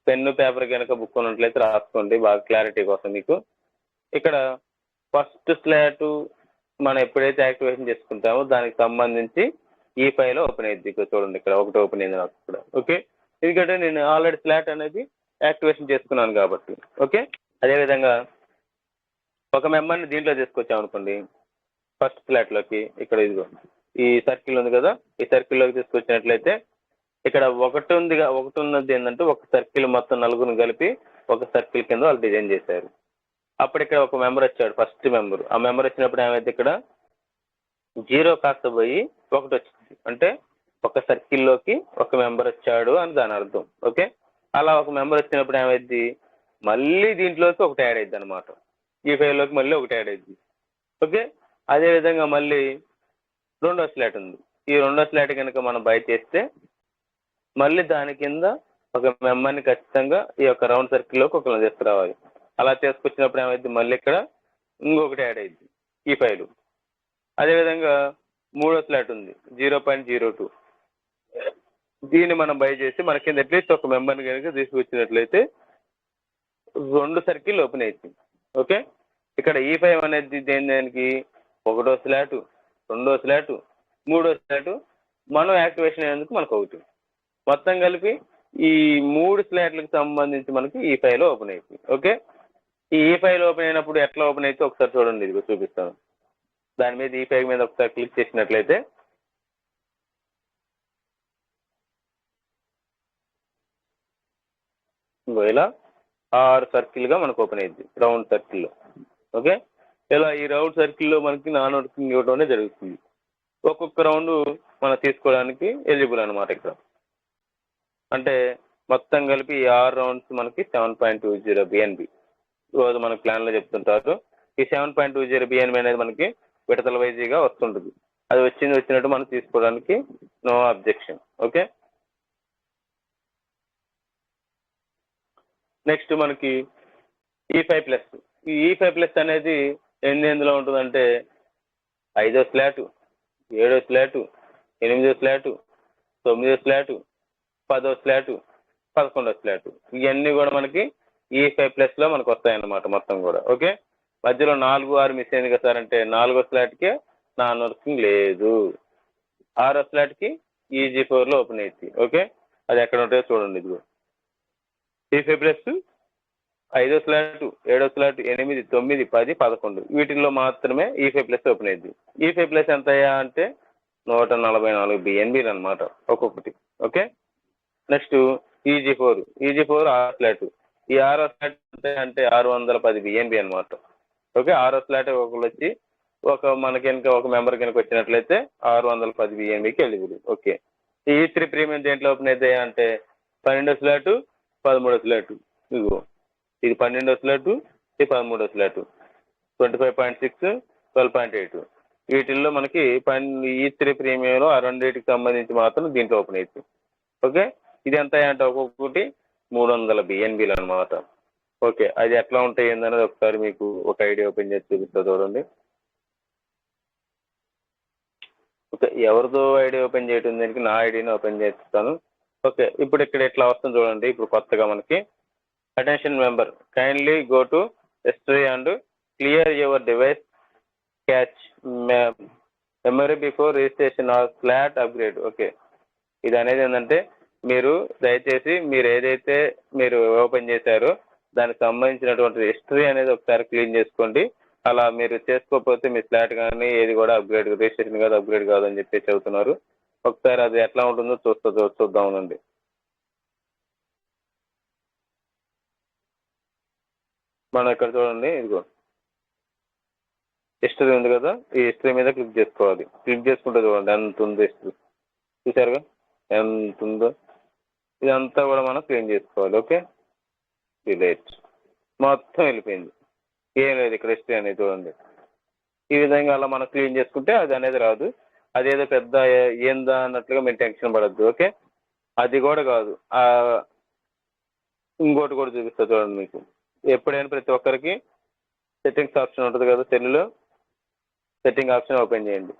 పెన్ను పేపర్ కనుక బుక్ ఉన్నట్లయితే రాసుకోండి బాగా క్లారిటీ కోసం మీకు. ఇక్కడ ఫస్ట్ స్లాట్ మనం ఎప్పుడైతే యాక్టివేషన్ చేసుకుంటామో దానికి సంబంధించి E5లో ఓపెన్ అయ్యింది. ఇక్కడ చూడండి, ఇక్కడ ఒకటి ఓపెన్ అయింది నాకు ఇక్కడ. ఓకే, ఎందుకంటే నేను ఆల్రెడీ స్లాట్ అనేది యాక్టివేషన్ చేసుకున్నాను కాబట్టి. ఓకే, అదేవిధంగా ఒక మెంబర్ని దీంట్లో తీసుకొచ్చాం అనుకోండి, ఫస్ట్ స్లాట్లోకి ఇక్కడ ఇదిగో ఈ సర్కిల్ ఉంది కదా, ఈ సర్కిల్లోకి తీసుకొచ్చినట్లయితే ఇక్కడ ఒకటి ఉన్నది ఏంటంటే ఒక సర్కిల్ మొత్తం 4 కలిపి ఒక సర్కిల్ కింద వాళ్ళు డిజైన్ చేశారు. అప్పుడు ఇక్కడ ఒక మెంబర్ వచ్చాడు, ఫస్ట్ మెంబర్. ఆ మెంబర్ వచ్చినప్పుడు ఏమైతే ఇక్కడ 0 కాస్త పోయి 1 వచ్చింది, అంటే ఒక సర్కిల్లోకి ఒక మెంబర్ వచ్చాడు అని దాని అర్థం. ఓకే, అలా ఒక మెంబర్ వచ్చినప్పుడు ఏమైంది, మళ్ళీ దీంట్లోకి ఒకటి యాడ్ అయింది అనమాట. E5లోకి మళ్ళీ ఒకటి యాడ్ అయింది. ఓకే, అదేవిధంగా మళ్ళీ 2వ స్లాట్ ఉంది. ఈ 2వ స్లాట్ కనుక మనం బై చేస్తే మళ్ళీ దాని కింద ఒక మెంబర్ని ఖచ్చితంగా ఈ యొక్క రౌండ్ సర్కిల్లోకి ఒకరిని తీసుకురావాలి. అలా తీసుకొచ్చినప్పుడు ఏమైంది, మళ్ళీ ఇక్కడ ఇంకొకటి యాడ్ అయింది E5లో. అదేవిధంగా 3వ స్లాట్ ఉంది 0.02, దీన్ని మనం బై చేసి మన కింద అట్లీస్ట్ ఒక మెంబర్ని కనుక తీసుకొచ్చినట్లయితే 2 సర్కిల్ ఓపెన్ అవుతుంది. ఓకే, ఇక్కడ E5 అనేది దేనికి 1వ స్లాట్, 2వ స్లాట్, 3వ స్లాట్ మనం యాక్టివేషన్ అయ్యేందుకు మనకు ఒకటి, మొత్తం కలిపి ఈ 3 స్లాట్లకు సంబంధించి మనకి E5లో ఓపెన్ అవుతుంది. ఓకే, ఈ E5లో ఓపెన్ అయినప్పుడు ఎట్లా ఓపెన్ అయితే ఒకసారి చూడండి, ఇది చూపిస్తాను. దాని మీద E5 మీద ఒకసారి క్లిక్ చేసినట్లయితే ఇలా 6 సర్కిల్గా మనకు ఓపెన్ అయింది రౌండ్ సర్కిల్లో. ఓకే, ఇలా ఈ రౌండ్ సర్కిల్లో మనకి నాన్ వర్కింగ్ ఇవ్వడం జరుగుతుంది. ఒక్కొక్క రౌండ్ మనం తీసుకోవడానికి ఎలిజిబుల్ అనమాట. ఇక్కడ అంటే మొత్తం కలిపి ఈ 6 రౌండ్స్ మనకి 7.20 BNB రోజు మనకి ప్లాన్లో చెప్తుంటారు. ఈ 7.20 BNB అనేది మనకి విడతల వైజీగా వస్తుంటుంది. అది వచ్చినట్టు మనం తీసుకోవడానికి నో అబ్జెక్షన్. ఓకే, నెక్స్ట్ మనకి E5+. ఈ E5+ అనేది ఎందులో ఉంటుందంటే 5వ స్లాట్, 7వ స్లాట్, 8వ స్లాట్, 9వ స్లాట్, 10వ ఫ్లాట్, 11వ ఫ్లాట్, ఇవన్నీ కూడా మనకి E5+లో మనకు వస్తాయన్నమాట మొత్తం కూడా. ఓకే, మధ్యలో 4, 6 మిస్ అయింది కదా సార్ అంటే 4వ ఫ్లాట్కే నాన్ వర్కింగ్ లేదు, 6వ ఫ్లాట్కి EG4లో ఓపెన్ అయింది. ఓకే, అది ఎక్కడ ఉంటుందో చూడండి. ఇదిగో E5+, 5వ ఫ్లాట్, 7వ ఫ్లాట్, 8, 9, 10, 11 వీటిల్లో మాత్రమే E5+ ఓపెన్ అయింది. E5+ ఎంత అయ్యా అంటే 144 BNBలు అనమాట ఒక్కొక్కటి. ఓకే, నెక్స్ట్ EG4, 6వ ఫ్లాట్, ఈ 6వ ఫ్లాట్ అంటే 610 BNB అనమాట. ఓకే, 6వ ఫ్లాట్ ఒకళ్ళు వచ్చి మనకి కనుక ఒక మెంబర్ కనుక వచ్చినట్లయితే 610 BNBకి ఎలిజిబుల్. ఓకే, ఈ E3 ప్రీమియం దేంట్లో ఓపెన్ అవుతాయి అంటే 12వ ఫ్లాట్, 13వ ఫ్లాట్. ఇదిగో ఇది 12వ ఫ్లాట్, ఇది 13వ ఫ్లాట్, 25.6, 12.8 వీటిల్లో మనకి E3 ప్రీమియంలో ఆ రెండింటికి సంబంధించి మాత్రం దీంట్లో ఓపెన్ అవుతుంది. ఓకే, ఇది ఎంత అంటే ఒక్కొక్కటి 300 BNBలు అనమాట. ఓకే, అది ఎట్లా ఉంటాయి ఏందనేది ఒకసారి మీకు ఒక ఐడియా ఓపెన్ చేసి చూపిస్తా చూడండి. ఓకే, ఎవరిదో ఐడియా ఓపెన్ చేయడం దానికి నా ఐడియాని ఓపెన్ చేస్తాను. ఓకే, ఇప్పుడు ఇక్కడ ఎట్లా వస్తుంది చూడండి. ఇప్పుడు కొత్తగా మనకి attention member, kindly go to history and clear your device catch memory before registration are flat upgrade. Okay, ఇది అనేది ఏంటంటే మీరు దయచేసి మీరు ఏదైతే మీరు ఓపెన్ చేశారో దానికి సంబంధించినటువంటి హిస్టరీ అనేది ఒకసారి క్లీన్ చేసుకోండి. అలా మీరు చేసుకోకపోతే మీ ఫ్లాట్ కానీ ఏది కూడా అప్గ్రేడ్, రిజిస్ట్రేషన్ కాదు, అప్గ్రేడ్ కాదని చెప్పి చెబుతున్నారు. ఒకసారి అది ఎట్లా ఉంటుందో చూద్దామనండి. మనం ఇక్కడ చూడండి, ఇదిగో హిస్టరీ ఉంది కదా, ఈ హిస్టరీ మీద క్లిక్ చేసుకోవాలి. క్లిక్ చేసుకుంటే చూడండి ఎంత ఉందో హిస్టరీ, చూసారుగా ఎంత ఉందో. ఇదంతా కూడా మనం క్లీన్ చేసుకోవాలి. ఓకే, డిలీట్, మొత్తం వెళ్ళిపోయింది, ఏం లేదు ఇక్కడ హిస్టరీ అనేది చూడండి. ఈ విధంగా అలా మనం క్లీన్ చేసుకుంటే అది అనేది రాదు. అదేదో పెద్ద ఏందా అన్నట్లుగా మీరు టెన్షన్ పడద్దు. ఓకే, అది కూడా కాదు, ఇంకోటి కూడా చూపిస్తా చూడండి. మీకు ఎప్పుడైనా ప్రతి ఒక్కరికి సెట్టింగ్స్ ఆప్షన్ ఉంటుంది కదా సెల్లో, సెట్టింగ్ ఆప్షన్ ఓపెన్ చేయండి.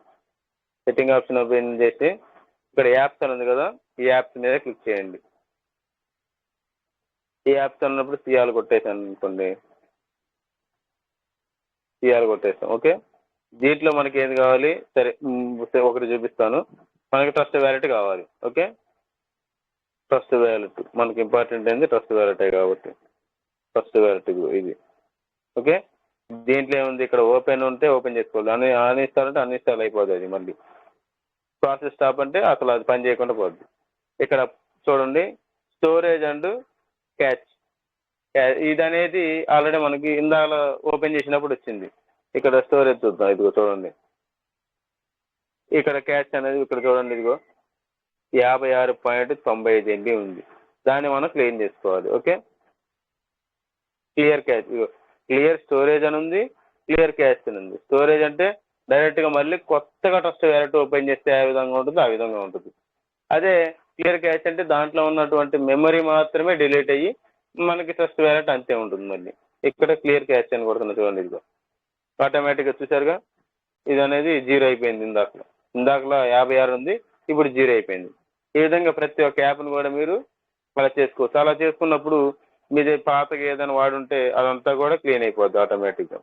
సెట్టింగ్ ఆప్షన్ ఓపెన్ చేసి ఇక్కడ యాప్స్ అని ఉంది కదా, ఈ యాప్స్ మీద క్లిక్ చేయండి. ఈ యాప్స్ అన్నప్పుడు సిఆర్ కొట్టేసాను అనుకోండి, సిఆర్ కొట్టేస్తాం. ఓకే, దీంట్లో మనకి ఏది కావాలి, సరే ఒకటి చూపిస్తాను. మనకి ట్రస్ట్ వ్యాలెట్ కావాలి. ఓకే, ట్రస్ట్ వ్యాలెట్ మనకి ఇంపార్టెంట్ అయింది, ట్రస్ట్ వ్యాలెట్ కాబట్టి ట్రస్ట్ వ్యాలెట్ ఇది. ఓకే, దీంట్లో ఏముంది, ఇక్కడ ఓపెన్ ఉంటే ఓపెన్ చేసుకోవాలి, అన్ఇన్స్టాల్ అంటే అన్ఇన్స్టాల్ అయిపోతుంది. అది మళ్ళీ ప్రాసెస్ స్టాప్ అంటే అసలు అది పని చేయకుండా పోద్ది. ఇక్కడ చూడండి స్టోరేజ్ అండ్ క్యాచ్, ఇది అనేది ఆల్రెడీ మనకి ఇందాక ఓపెన్ చేసినప్పుడు వచ్చింది. ఇక్కడ స్టోరేజ్ చూద్దాం. ఇదిగో చూడండి, ఇక్కడ క్యాచ్ అనేది ఇక్కడ చూడండి, ఇదిగో 56.95 MB ఉంది. దాన్ని మనం క్లీన్ చేసుకోవాలి. ఓకే, క్లియర్ క్యాచ్, ఇదిగో క్లియర్ స్టోరేజ్ అని ఉంది, క్లియర్ క్యాచ్ అని ఉంది. స్టోరేజ్ అంటే డైరెక్ట్గా మళ్ళీ కొత్తగా ట్రస్ట్ వ్యాలెట్ ఓపెన్ చేస్తే ఏ విధంగా ఉంటుందో ఆ విధంగా ఉంటుంది. అదే క్లియర్ క్యాచ్ అంటే దాంట్లో ఉన్నటువంటి మెమరీ మాత్రమే డిలీట్ అయ్యి మనకి ట్రస్ట్ వ్యాలెట్ అంతే ఉంటుంది. మళ్ళీ ఇక్కడ క్లియర్ క్యాచ్ అని కొడుతున్నా చూడండి, ఇదిగో ఆటోమేటిక్గా చూసారుగా, ఇది అనేది 0 అయిపోయింది. ఇందాకలో 56 ఉంది, ఇప్పుడు 0 అయిపోయింది. ఈ విధంగా ప్రతి ఒక్క యాప్ను కూడా మీరు అలా చేసుకోవచ్చు. అలా చేసుకున్నప్పుడు మీది పాతగా ఏదైనా వాడుంటే అదంతా కూడా క్లీన్ అయిపోద్ది ఆటోమేటిక్గా.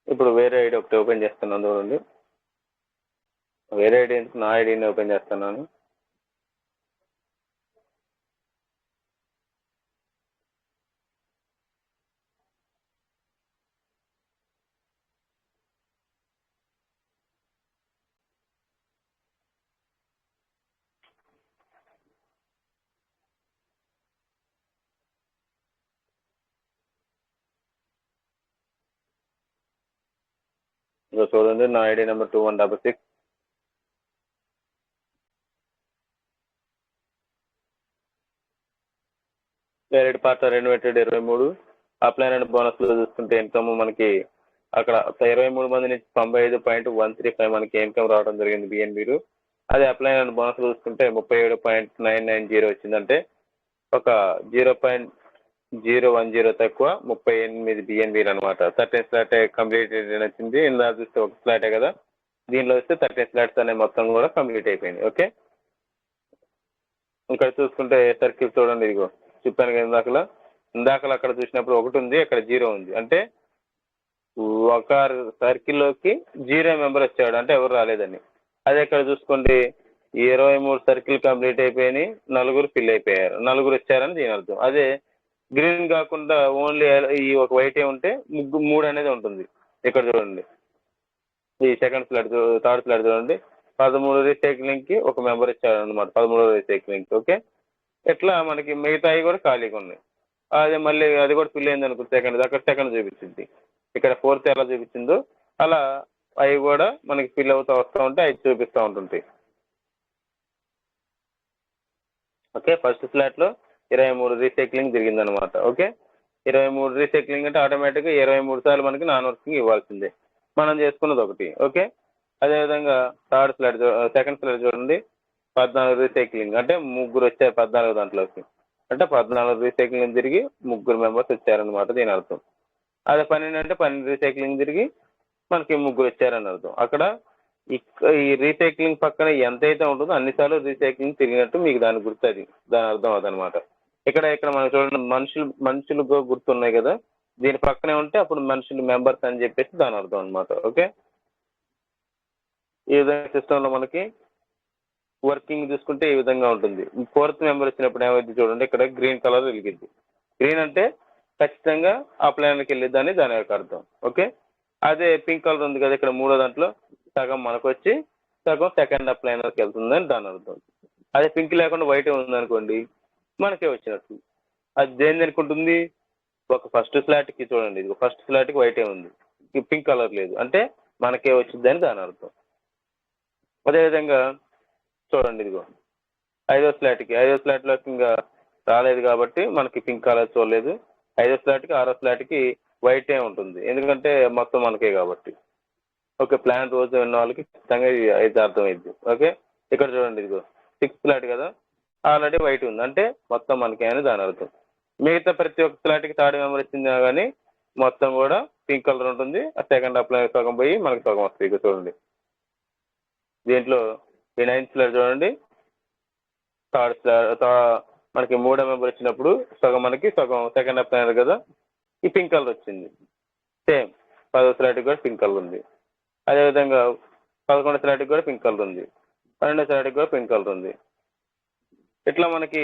ఇప్పుడు వేరే ఐడి ఒకటి ఓపెన్ చేస్తున్నాను చూడండి. వేరే ఐడి నా ఐడిని ఓపెన్ చేస్తున్నాను. ఇక చూడండి, నా ID number 2166. Valid part renovated 23. Upline and బోనస్లో చూసుకుంటే ఇన్కమ్ మనకి అక్కడ 23 మంది నుంచి 95.135 మనకి ఇన్కమ్ రావడం జరిగింది బిఎన్బీలు. అదే అప్లైన్ అండ్ బోనస్ చూసుకుంటే 37.990 వచ్చిందంటే ఒక 0.010 తక్కువ 38 బిఎన్బీలు అనమాట. 13 ఫ్లాట్ కంప్లీట్ వచ్చింది. ఇందా చూస్తే ఒక ఫ్లాటే కదా, దీనిలో వస్తే 13 ఫ్లాట్స్ అనేవి మొత్తం కూడా కంప్లీట్ అయిపోయింది. ఓకే, ఇక్కడ చూసుకుంటే సర్కిల్ చూడండి, ఇదిగో చెప్పాను కదా ఇందాకలా అక్కడ చూసినప్పుడు 1 ఉంది, అక్కడ 0 ఉంది. అంటే ఒక సర్కిల్లోకి 0 మెంబర్ వచ్చాడు, అంటే ఎవరు రాలేదని. అదే ఇక్కడ చూసుకోండి 23 సర్కిల్ కంప్లీట్ అయిపోయినాయి, 4 ఫిల్ అయిపోయారు, 4 వచ్చారని దీని అర్థం. అదే గ్రీన్ కాకుండా ఓన్లీ ఈ ఒక వైటే ఉంటే 3 అనేది ఉంటుంది. ఇక్కడ చూడండి ఈ సెకండ్ ఫ్లాట్ థర్డ్ ఫ్లాట్ చూడండి 13 రీసైక్లింగ్కి ఒక మెంబర్ ఇచ్చారు అనమాట, 13 రీసైక్లింగ్కి. ఓకే, ఇట్లా మనకి మిగతాయి కూడా ఖాళీగా ఉన్నాయి. అదే మళ్ళీ అది కూడా ఫిల్ అయింది అనుకో సెకండ్, అక్కడ సెకండ్ చూపించింది, ఇక్కడ ఫోర్త్ ఎలా చూపించిందో అలా అవి కూడా మనకి ఫిల్ అవుతూ వస్తూ ఉంటే అవి చూపిస్తూ ఉంటుంటాయి. ఓకే, ఫస్ట్ ఫ్లాట్లో 23 రీసైక్లింగ్ జరిగిందనమాట. ఓకే, 23 రీసైక్లింగ్ అంటే ఆటోమేటిక్గా 23 సార్లు మనకి నాన్ వర్కింగ్ ఇవ్వాల్సిందే, మనం చేసుకున్నది ఒకటి. ఓకే, అదేవిధంగా థర్డ్ ఫ్లాట్ సెకండ్ ఫ్లాట్ చూడండి 14 రీసైక్లింగ్, అంటే 3 వచ్చారు 14 దాంట్లోకి, అంటే 14 రీసైక్లింగ్ తిరిగి 3 మెంబర్స్ వచ్చారనమాట దీని అర్థం. అదే 12 అంటే 12 రీసైక్లింగ్ తిరిగి మనకి 3 వచ్చారని అర్థం. అక్కడ ఈ రీసైక్లింగ్ పక్కన ఎంతైతే ఉంటుందో అన్నిసార్లు రీసైక్లింగ్ తిరిగినట్టు మీకు దాని గుర్తుంది, దాని అర్థం అదనమాట. ఇక్కడ మనం చూడండి మనుషులు గుర్తున్నాయి కదా, దీని పక్కనే ఉంటే అప్పుడు మనుషులు మెంబర్స్ అని చెప్పేసి దాని అర్థం అనమాట. ఓకే, ఈ విధంగా సిస్టంలో మనకి వర్కింగ్ చూసుకుంటే ఈ విధంగా ఉంటుంది. ఫోర్త్ మెంబర్ వచ్చినప్పుడు ఏమైంది చూడండి, ఇక్కడ గ్రీన్ కలర్ వెలిగింది. గ్రీన్ అంటే ఖచ్చితంగా ఆ ప్లాన్కి వెళ్ళిద్దని దాని యొక్క అర్థం. ఓకే, అదే పింక్ కలర్ ఉంది కదా ఇక్కడ మూడో దాంట్లో సగం మనకు వచ్చి సగం సెకండ్ అప్లైనర్కి వెళ్తుందని దాని అర్థం. అదే పింక్ లేకుండా వైట్ ఉందనుకోండి మనకే వచ్చినట్టు. అది దేని అనుకుంటుంది, ఒక ఫస్ట్ ఫ్లాట్కి చూడండి, ఇది ఫస్ట్ ఫ్లాట్కి వైటే ఉంది, పింక్ కలర్ లేదు, అంటే మనకే వచ్చిందని దాని అర్థం. అదేవిధంగా చూడండి ఇదిగో ఐదో ఫ్లాట్లోకి ఇంకా రాలేదు కాబట్టి మనకి పింక్ కలర్ చూడలేదు. 5వ ఫ్లాట్కి 6వ ఫ్లాట్కి వైటే ఉంటుంది, ఎందుకంటే మొత్తం మనకే కాబట్టి. ఓకే, ప్లాన్ రోజు ఉన్న వాళ్ళకి ఖచ్చితంగా ఇది అయితే అర్థమైంది. ఓకే, ఇక్కడ చూడండి ఇదిగో 6th ఫ్లాట్ కదా, ఆల్రెడీ వైట్ ఉంది, అంటే మొత్తం మనకే అని దాని అర్థం. మిగతా ప్రతి ఒక్క ఫ్లాట్కి థర్డ్ మెంబర్ ఇచ్చింది కానీ మొత్తం కూడా పింక్ కలర్ ఉంటుంది. ఆ సెకండ్ అప్లై సగం పోయి మనకి సగం వస్తుంది. ఇక చూడండి దీంట్లో ఈ 9th ఫ్లాట్ చూడండి, థర్డ్ ఫ్లాట్ మనకి 3వ మెంబర్ వచ్చినప్పుడు సగం మనకి సగం సెకండ్ అప్లైనర్ కదా, ఈ పింక్ కలర్ వచ్చింది. సేమ్ 10వ ఫ్లాట్కి కూడా పింక్ కలర్ ఉంది. అదేవిధంగా 11వ ఫ్లాట్కి కూడా పింక్ కలర్ ఉంది, 12వ ఫ్లాట్కి కూడా పింక్ కలర్ ఉంది. ఇట్లా మనకి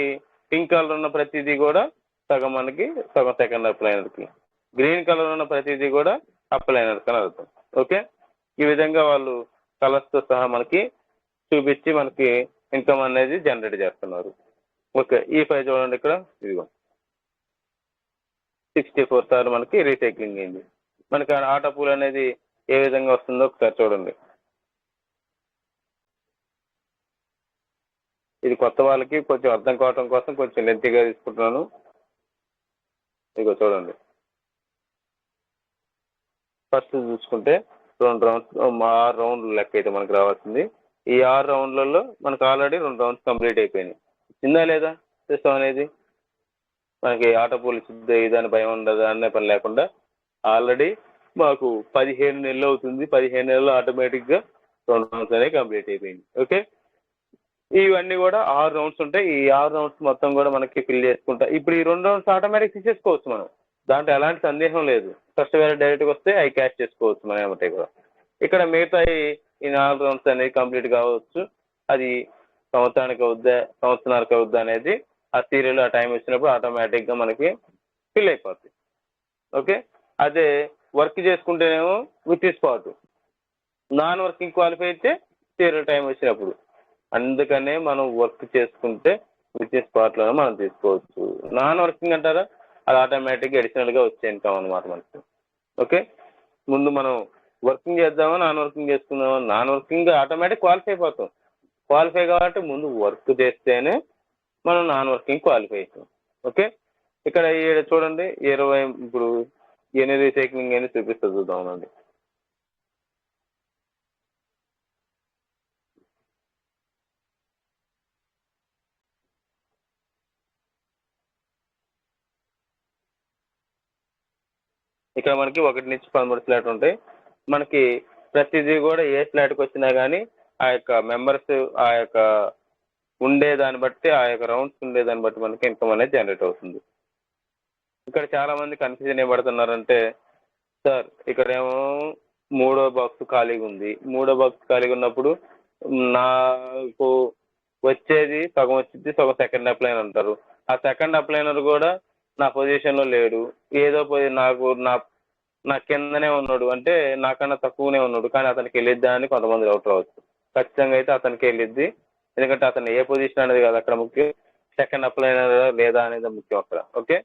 పింక్ కలర్ ఉన్న ప్రతిదీ కూడా సగం మనకి సగం సెకండ్ అప్లైనర్కి, గ్రీన్ కలర్ ఉన్న ప్రతిదీ కూడా అప్లైనర్కి అని అర్థం. ఓకే, ఈ విధంగా వాళ్ళు కలర్స్తో సహా మనకి చూపించి మనకి ఇన్కమ్ అనేది జనరేట్ చేస్తున్నారు. ఓకే, ఈ 5 చూడండి ఇక్కడ ఇదిగో 64 సార్లు మనకి రీసైక్లింగ్ అయింది. మనకి ఆటో పూల్ అనేది ఏ విధంగా వస్తుందో ఒకసారి చూడండి. ఇది కొత్త వాళ్ళకి కొంచెం అర్థం కావడం కోసం కొంచెం లెంతీగా తీసుకుంటున్నాను. ఇదిగో చూడండి, ఫస్ట్ చూసుకుంటే 2 రౌండ్స్ 6 రౌండ్లు లెక్క అయితే మనకి రావాల్సింది. ఈ 6 రౌండ్లలో మనకు ఆల్రెడీ 2 రౌండ్స్ కంప్లీట్ అయిపోయినాయి. చిందా లేదా సిస్టమ్ అనేది, మనకి ఆటో పూల్ ఇచ్చింది ఇదని భయం ఉండదు అనే పని లేకుండా ఆల్రెడీ మాకు 15 నెలలు అవుతుంది, 15 నెలలు ఆటోమేటిక్గా 2 రౌండ్స్ అనేవి కంప్లీట్ అయిపోయింది. ఓకే, ఇవన్నీ కూడా 6 రౌండ్స్ ఉంటాయి. ఈ 6 రౌండ్స్ మొత్తం కూడా మనకి ఫిల్ చేసుకుంటా ఇప్పుడు ఈ 2 రౌండ్స్ ఆటోమేటిక్ తీసేసుకోవచ్చు మనం, దాంట్లో ఎలాంటి సందేహం లేదు. ఫస్ట్ వేరే డైరెక్ట్గా వస్తే అవి క్యాష్ చేసుకోవచ్చు మనం ఏమంటే కూడా. ఇక్కడ మిగతా ఈ 4 రౌండ్స్ అనేవి కంప్లీట్ కావచ్చు. అది సంవత్సరానికి అవుద్దా అనేది ఆ సీరియల్ ఆ టైం వచ్చినప్పుడు ఆటోమేటిక్గా మనకి ఫిల్ అయిపోతుంది. ఓకే, అదే వర్క్ చేసుకుంటేనేమో with spot, non working qualify అయితే సీరియల్ టైం వచ్చినప్పుడు. అందుకనే మనం వర్క్ చేసుకుంటే విత్ స్పాట్లోనే మనం తీసుకోవచ్చు. నాన్ వర్కింగ్ అంటారా, అది ఆటోమేటిక్గా అడిషనల్గా వచ్చే ఇన్కమ్ అనమాట మనకి. ఓకే, ముందు మనం వర్కింగ్ చేద్దామా నాన్ వర్కింగ్ చేసుకుందామా, నాన్ వర్కింగ్ ఆటోమేటిక్ క్వాలిఫై అయిపోతాం. క్వాలిఫై కాబట్టి ముందు వర్క్ చేస్తేనే మనం నాన్ వర్కింగ్ క్వాలిఫై అవుతాం. ఓకే, ఇక్కడ చూడండి 20 ఇప్పుడు ఎన్ని రీసైక్లింగ్ అని చూపిస్తా చూద్దామండి. ఇక్కడ మనకి 1 నుంచి 13 ఫ్లాట్ ఉంటాయి. మనకి ప్రతిదీ కూడా ఏ ఫ్లాట్కి వచ్చినా కానీ ఆ యొక్క మెంబర్స్ ఆ యొక్క ఉండేదాన్ని బట్టి ఆ యొక్క రౌండ్స్ ఉండేదాన్ని బట్టి మనకి ఇన్కమ్ అనేది జనరేట్ అవుతుంది. ఇక్కడ చాలా మంది కన్ఫ్యూజన్ ఏం పడుతున్నారంటే, సార్ ఇక్కడేమో మూడో బాక్స్ ఖాళీగా ఉంది, మూడో బాక్స్ ఖాళీగా ఉన్నప్పుడు నాకు వచ్చేది సగం వచ్చింది, సగం సెకండ్ అప్లైనర్ అంటారు. ఆ సెకండ్ అప్లైనర్ కూడా నా పొజిషన్లో లేడు, ఏదో నా కిందనే ఉన్నాడు, అంటే నాకన్నా తక్కువనే ఉన్నాడు, కానీ అతనికి వెళ్ళిద్దా అని కొంతమంది డౌట్ రావచ్చు. ఖచ్చితంగా అయితే అతనికి వెళ్ళిద్ది, ఎందుకంటే అతను ఏ పొజిషన్ అనేది కాదు అక్కడ ముఖ్యం, సెకండ్ అప్లైనర్ లేదా అనేది ముఖ్యం అక్కడ. ఓకే,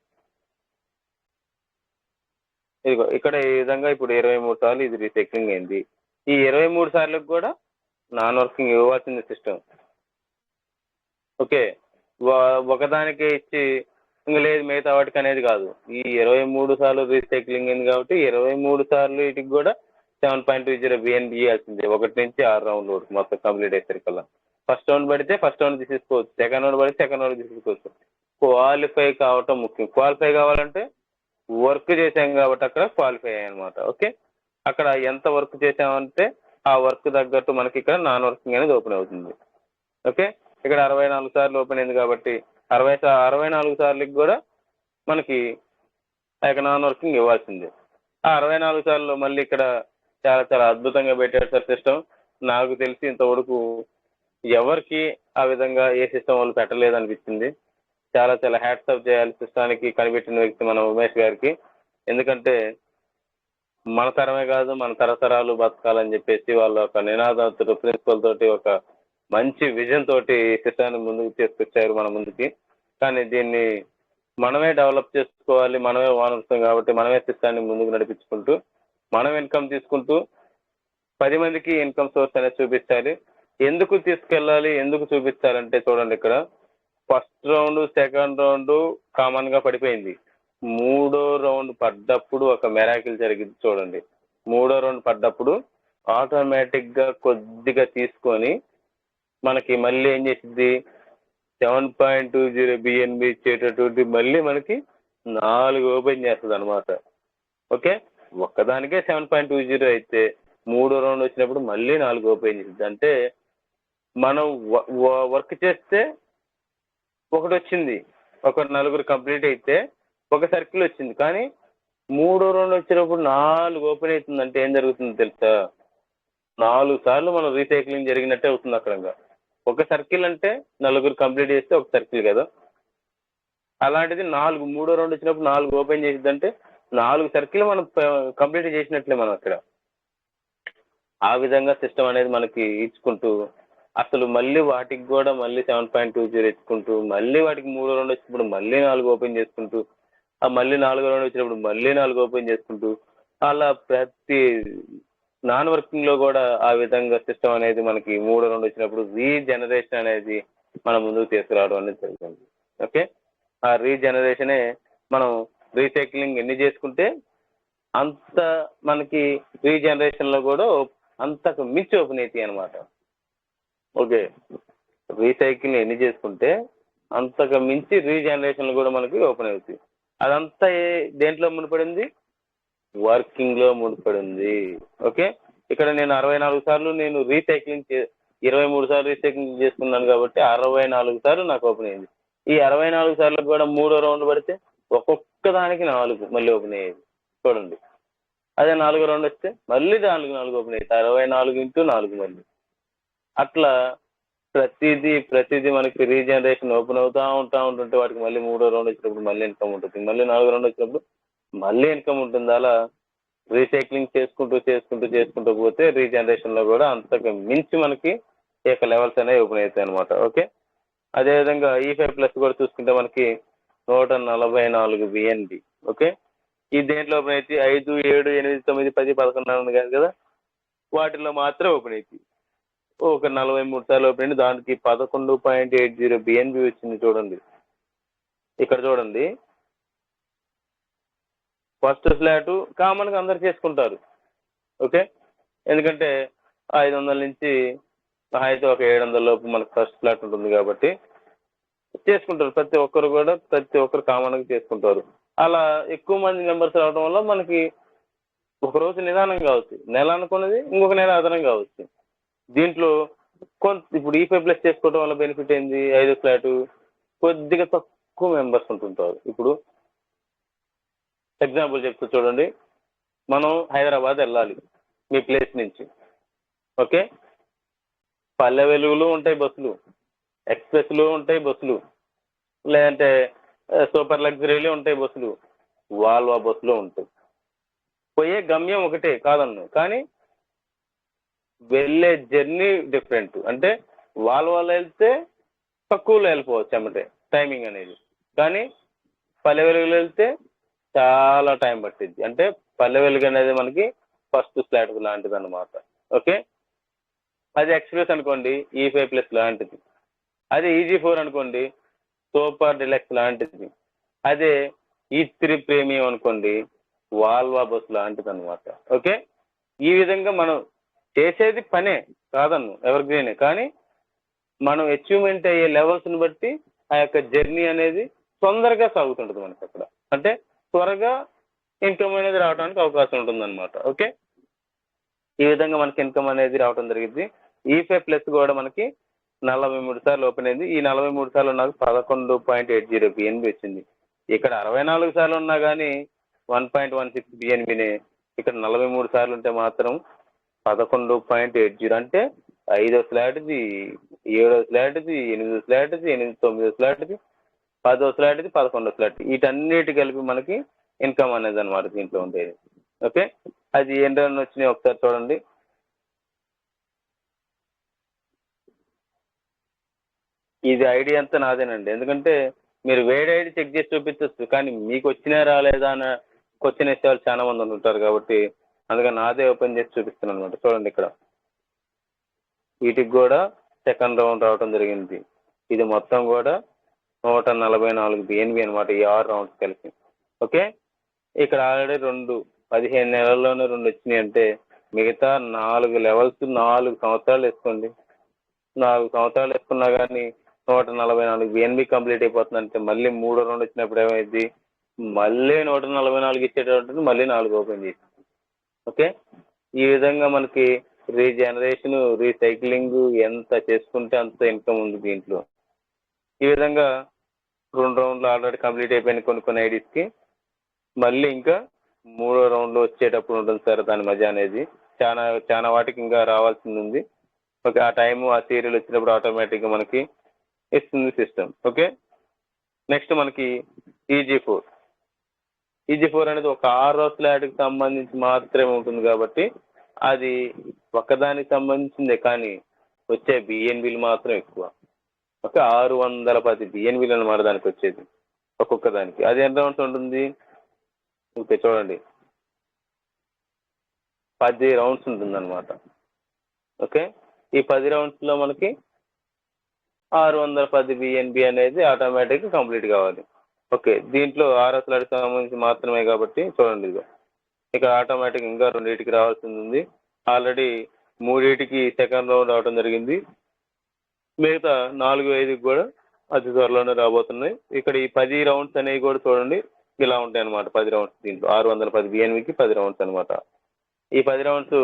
ఇదిగో ఇక్కడ ఈ విధంగా ఇప్పుడు 23 సార్లు ఇది రీసైక్లింగ్ అయింది. ఈ 23 సార్లకు కూడా నాన్ వర్కింగ్ ఇవ్వాల్సింది సిస్టమ్. ఓకే, ఒకదానికే ఇచ్చి ఇంక లేదు మిగతా వాటికి అనేది కాదు. ఈ 23 సార్లు రీసైక్లింగ్ అయింది కాబట్టి 23 సార్లు వీటికి కూడా 7.20 బిఎన్ ఇవ్వాల్సిందే, 1 నుంచి 6 రౌండ్ వరకు మొత్తం కంప్లీట్ అయ్యేసరికల్లా. ఫస్ట్ రౌండ్ పడితే ఫస్ట్ రౌండ్ తీసుకోవచ్చు, సెకండ్ రౌండ్ పడితే సెకండ్ రౌండ్ తీసుకోవచ్చు. క్వాలిఫై కావటం ముఖ్యం. క్వాలిఫై కావాలంటే వర్క్ చేసాం కాబట్టి అక్కడ క్వాలిఫై అయ్యాయి అనమాట. ఓకే, అక్కడ ఎంత వర్క్ చేసామంటే ఆ వర్క్ తగ్గట్టు మనకి ఇక్కడ నాన్ వర్కింగ్ అనేది ఓపెన్ అవుతుంది. ఓకే, ఇక్కడ 64 సార్లు ఓపెన్ అయింది కాబట్టి 64 సార్లకి కూడా మనకి ఆ యొక్క నాన్ వర్కింగ్ ఇవ్వాల్సిందే. ఆ 64 సార్లు మళ్ళీ ఇక్కడ చాలా చాలా అద్భుతంగా పెట్టారు సార్ సిస్టమ్. నాకు తెలిసి ఇంతవరకు ఎవరికి ఆ విధంగా ఏ సిస్టమ్ వాళ్ళు పెట్టలేదు అనిపించింది. చాలా చాలా హ్యాట్స్ ఆఫ్ చేయాలి సిస్టానికి కనిపెట్టిన వ్యక్తి మన ఉమేష్ గారికి. ఎందుకంటే మన తరమే కాదు మన తరతరాలు బతకాలని చెప్పేసి వాళ్ళ ఒక నినాదంతో ప్రిన్సిపల్ తోటి ఒక మంచి విజన్ తోటి సిస్టాన్ని ముందుకు తీసుకొచ్చారు మన ముందుకి. కానీ దీన్ని మనమే డెవలప్ చేసుకోవాలి, మనమే ఓనర్స్తాం కాబట్టి మనమే సిస్టాన్ని ముందుకు నడిపించుకుంటూ మనం ఇన్కమ్ తీసుకుంటూ 10 మందికి ఇన్కమ్ సోర్స్ అనేది చూపించాలి. ఎందుకు తీసుకెళ్ళాలి, ఎందుకు చూపించాలంటే చూడండి, ఇక్కడ ఫస్ట్ రౌండ్ సెకండ్ రౌండ్ కామన్గా పడిపోయింది. మూడో రౌండ్ పడ్డప్పుడు ఒక మెరాకిల్ జరిగింది చూడండి. మూడో రౌండ్ పడ్డప్పుడు ఆటోమేటిక్గా కొద్దిగా తీసుకొని మనకి మళ్ళీ ఏం చేసింది, 7.20 బిఎన్బి ఇచ్చేటటువంటి మళ్ళీ మనకి 4 ఓపెన్ చేస్తుంది అనమాట. ఓకే, ఒక్కదానికే 7.20 అయితే మూడో రౌండ్ వచ్చినప్పుడు మళ్ళీ 4 ఓపెన్ చేసింది. అంటే మనం వర్క్ చేస్తే ఒకటి వచ్చింది, ఒక నలుగురు కంప్లీట్ అయితే ఒక సర్కిల్ వచ్చింది, కానీ మూడో రౌండ్ వచ్చినప్పుడు 4 ఓపెన్ అవుతుంది. అంటే ఏం జరుగుతుందో తెలుసా, 4 సార్లు మనం రీసైక్లింగ్ జరిగినట్టే అవుతుంది అక్కడ. ఒక సర్కిల్ అంటే నలుగురు కంప్లీట్ చేస్తే ఒక సర్కిల్ కదా, అలాంటిది మూడో రౌండ్ వచ్చినప్పుడు 4 ఓపెన్ చేసిద్ది, అంటే 4 సర్కిల్ మనం కంప్లీట్ చేసినట్లే మనం అక్కడ. ఆ విధంగా సిస్టమ్ అనేది మనకి ఇచ్చుకుంటూ అసలు మళ్ళీ వాటికి కూడా మళ్ళీ 7.20 ఇచ్చుకుంటూ మళ్ళీ వాటికి మూడో రౌండ్ వచ్చినప్పుడు మళ్ళీ 4 ఓపెన్ చేసుకుంటూ ఆ మళ్ళీ 4 రౌండ్ వచ్చినప్పుడు మళ్ళీ 4 ఓపెన్ చేసుకుంటూ అలా ప్రతి నాన్ వర్కింగ్లో కూడా ఆ విధంగా సిస్టమ్ అనేది మనకి మూడో రౌండ్ వచ్చినప్పుడు రీజనరేషన్ అనేది మన ముందుకు తీసుకురావడం అనేది జరుగుతుంది. ఓకే, ఆ రీజనరేషనే మనం రీసైక్లింగ్ ఎన్ని చేసుకుంటే అంత మనకి రీజనరేషన్లో కూడా అంతకు మించి ఓపెన్ అవుతాయి అనమాట. ఓకే, రీసైకిల్ ఎన్ని చేసుకుంటే అంతకు మించి రీజనరేషన్లు కూడా మనకి ఓపెన్ అవుతాయి. అదంతా దేంట్లో ముడిపడింది, వర్కింగ్లో ముడిపడింది. ఓకే, ఇక్కడ నేను 64 సార్లు నేను రీసైక్లింగ్ 23 సార్లు రీసైక్లింగ్ చేసుకున్నాను కాబట్టి 64 సార్లు నాకు ఓపెన్ అయింది. ఈ 64 సార్లకు కూడా మూడో రౌండ్ పడితే ఒక్కొక్క దానికి 4 మళ్ళీ ఓపెన్ అయ్యేది చూడండి. అదే 4 రౌండ్ వస్తే మళ్ళీ 4 ఓపెన్ అవుతాయి, 64 ఇంటూ 4 మళ్ళీ. అట్లా ప్రతిదీ మనకి రీజనరేషన్ ఓపెన్ అవుతూ ఉంటుంటే వాటికి మళ్ళీ మూడో రౌండ్ వచ్చినప్పుడు మళ్ళీ ఇన్కమ్ ఉంటుంది, మళ్ళీ 4 రౌండ్ వచ్చినప్పుడు మళ్ళీ ఇన్కమ్ ఉంటుంది. అలా రీసైక్లింగ్ చేసుకుంటూ పోతే రీజనరేషన్లో కూడా అంతకు మించి మనకి ఈ యొక్క లెవెల్స్ అనేవి ఓపెన్ అవుతాయి అనమాట. ఓకే, అదేవిధంగా E5+ కూడా చూసుకుంటే మనకి 144 బిఎన్బి. ఓకే, ఈ దేంట్లో ఓపెన్ అయితే 5, 7, 8, 9, 10, 11 కాదు కదా, వాటిలో మాత్రం ఓపెన్ అవుతాయి. ఒక 43 సార్లు ఓపెన్ అయింది, దానికి 11.80 బిఎన్బి వచ్చింది చూడండి. ఇక్కడ చూడండి, ఫస్ట్ ఫ్లాట్ కామన్గా అందరు చేసుకుంటారు. ఓకే, ఎందుకంటే 500 నుంచి అయితే ఒక 700 లోపు మనకు ఫస్ట్ ఫ్లాట్ ఉంటుంది కాబట్టి చేసుకుంటారు. ప్రతి ఒక్కరు కామన్గా చేసుకుంటారు. అలా ఎక్కువ మంది మెంబర్స్ రావడం వల్ల మనకి ఒక రోజు నిదానం కావచ్చు, నెల అనుకున్నది ఇంకొక నెల అదనం కావచ్చు. దీంట్లో కొంత ఇప్పుడు E5 ప్లస్ చేసుకోవడం వల్ల బెనిఫిట్ ఏంది, 5 ఫ్లాట్ కొద్దిగా తక్కువ మెంబర్స్ ఉంటుంటారు. ఇప్పుడు ఎగ్జాంపుల్ చెప్తూ చూడండి, మనం హైదరాబాద్ వెళ్ళాలి మీ ప్లేస్ నుంచి. ఓకే, పల్లె వెలుగులు ఉంటాయి బస్సులు, ఎక్స్ప్రెస్లు ఉంటాయి బస్సులు, లేదంటే సూపర్ లగ్జరీలు ఉంటాయి బస్సులు, వాల్వా బస్సులు ఉంటాయి. పోయే గమ్యం ఒకటే కాదన్ను, కానీ వెళ్ళే జర్నీ డిఫరెంట్. అంటే వాల్వాలో వెళ్తే తక్కువలో వెళ్ళిపోవచ్చు అన్నమాట టైమింగ్ అనేది, కానీ పల్లె వెలుగులో వెళ్తే చాలా టైం పట్టింది. అంటే పల్లె వెలుగు అనేది మనకి ఫస్ట్ ఫ్లాట్ లాంటిది అనమాట. ఓకే, అది ఎక్స్ప్రెస్ అనుకోండి E5 ప్లస్ లాంటిది. అదే EG4 అనుకోండి సూపర్ డిలక్స్ లాంటిది. అదే E3 ప్రీమియం అనుకోండి వాల్వా బస్ లాంటిది అనమాట. ఓకే, ఈ విధంగా మనం చేసేది పనే కాదన్ను, ఎవర్ గ్రీనే, కానీ మనం అచీవ్మెంట్ అయ్యే లెవెల్స్ని బట్టి ఆ యొక్క జర్నీ అనేది తొందరగా సాగుతుంటుంది మనకి అక్కడ. అంటే త్వరగా ఇన్కమ్ అనేది రావడానికి అవకాశం ఉంటుంది అనమాట. ఓకే, ఈ విధంగా మనకి ఇన్కమ్ అనేది రావడం జరిగింది. E5 ప్లస్ కూడా మనకి 43 సార్లు ఓపెన్ అయింది. ఈ 43 సార్లు నాకు 11.80 BNB వచ్చింది. ఇక్కడ 64 సార్లు ఉన్నా కానీ 1.16 BNBనే. ఇక్కడ 43 సార్లు ఉంటే మాత్రం 11.80, అంటే 5వ ఫ్లాట్ది, 7వ ఫ్లాట్ది, 8వ ఫ్లాట్ది, 9వ ఫ్లాట్ది, 10వ ఫ్లాట్ది, 11వ ఫ్లాట్, వీటన్నిటి కలిపి మనకి ఇన్కమ్ అనేది అనమాట దీంట్లో ఉండేది. ఓకే, అది ఎన్ని రన్ వచ్చినాయి ఒకసారి చూడండి. ఇది ఐడి అంతా నాదేనండి, ఎందుకంటే మీరు వేడి ఐడి చెక్ చేసి చూపించవచ్చు, కానీ మీకు వచ్చినా రాలేదా అన్న క్వశ్చన్ వేసే వాళ్ళు చాలా మంది ఉంటారు కాబట్టి అందుకని నాదే ఓపెన్ చేసి చూపిస్తున్నాను అనమాట. చూడండి, ఇక్కడ వీటికి కూడా సెకండ్ రౌండ్ రావడం జరిగింది. ఇది మొత్తం కూడా 144 BNB అనమాట, ఈ 6 రౌండ్స్ కలిసి. ఓకే, ఇక్కడ ఆల్రెడీ 15 నెలల్లోనే 2 వచ్చినాయి. అంటే మిగతా 4 లెవెల్స్ 4 సంవత్సరాలు వేసుకోండి. 4 సంవత్సరాలు వేసుకున్నా కానీ 144 BNB కంప్లీట్ అయిపోతుంది. అంటే మళ్ళీ 3వ రౌండ్ వచ్చినప్పుడు ఏమైంది, మళ్ళీ 144 ఇచ్చేటప్పుడు మళ్ళీ 4 ఓపెన్ చేసి. ఓకే, ఈ విధంగా మనకి రీజనరేషన్, రీసైక్లింగ్ ఎంత చేసుకుంటే అంత ఇన్కమ్ ఉంది దీంట్లో. ఈ విధంగా 2 రౌండ్లు ఆల్రెడీ కంప్లీట్ అయిపోయిన కొన్ని ఐడీస్కి, మళ్ళీ ఇంకా 3వ రౌండ్లో వచ్చేటప్పుడు ఉంటుంది సార్ దాని మజా అనేది. చాలా వాటికి ఇంకా రావాల్సింది ఉంది. ఓకే, ఆ టైము ఆ సీరియల్ వచ్చినప్పుడు ఆటోమేటిక్గా మనకి ఇస్తుంది సిస్టమ్. ఓకే, నెక్స్ట్ మనకి EG4 అనేది ఒక 6వ ఫ్లాట్కి సంబంధించి మాత్రమే ఉంటుంది కాబట్టి అది ఒక్కదానికి సంబంధించిందే, కానీ వచ్చే BNBలు మాత్రం ఎక్కువ. ఓకే, 610 BNBలు అనమాట దానికి వచ్చేది ఒక్కొక్క దానికి. అది ఎంత రౌండ్స్ ఉంటుంది, ఓకే చూడండి 10 రౌండ్స్ ఉంటుంది అనమాట. ఓకే, ఈ 10 రౌండ్స్లో మనకి 610 BNB అనేది ఆటోమేటిక్గా కంప్లీట్ కావాలి. ఓకే, దీంట్లో 6వ ఫ్లాట్కి సంబంధించి మాత్రమే కాబట్టి చూడండి, ఇది ఇక్కడ ఆటోమేటిక్ ఇంకా 2కి రావాల్సింది ఉంది. ఆల్రెడీ 3కి సెకండ్ రౌండ్ రావడం జరిగింది. మిగతా 4, 5కి కూడా అతి త్వరలోనే రాబోతున్నాయి. ఇక్కడ ఈ 10 రౌండ్స్ అనేవి కూడా చూడండి ఇలా ఉంటాయి అనమాట. 10 రౌండ్స్ దీంట్లో 610 BNBకి 10 రౌండ్స్ అనమాట. ఈ 10 రౌండ్స్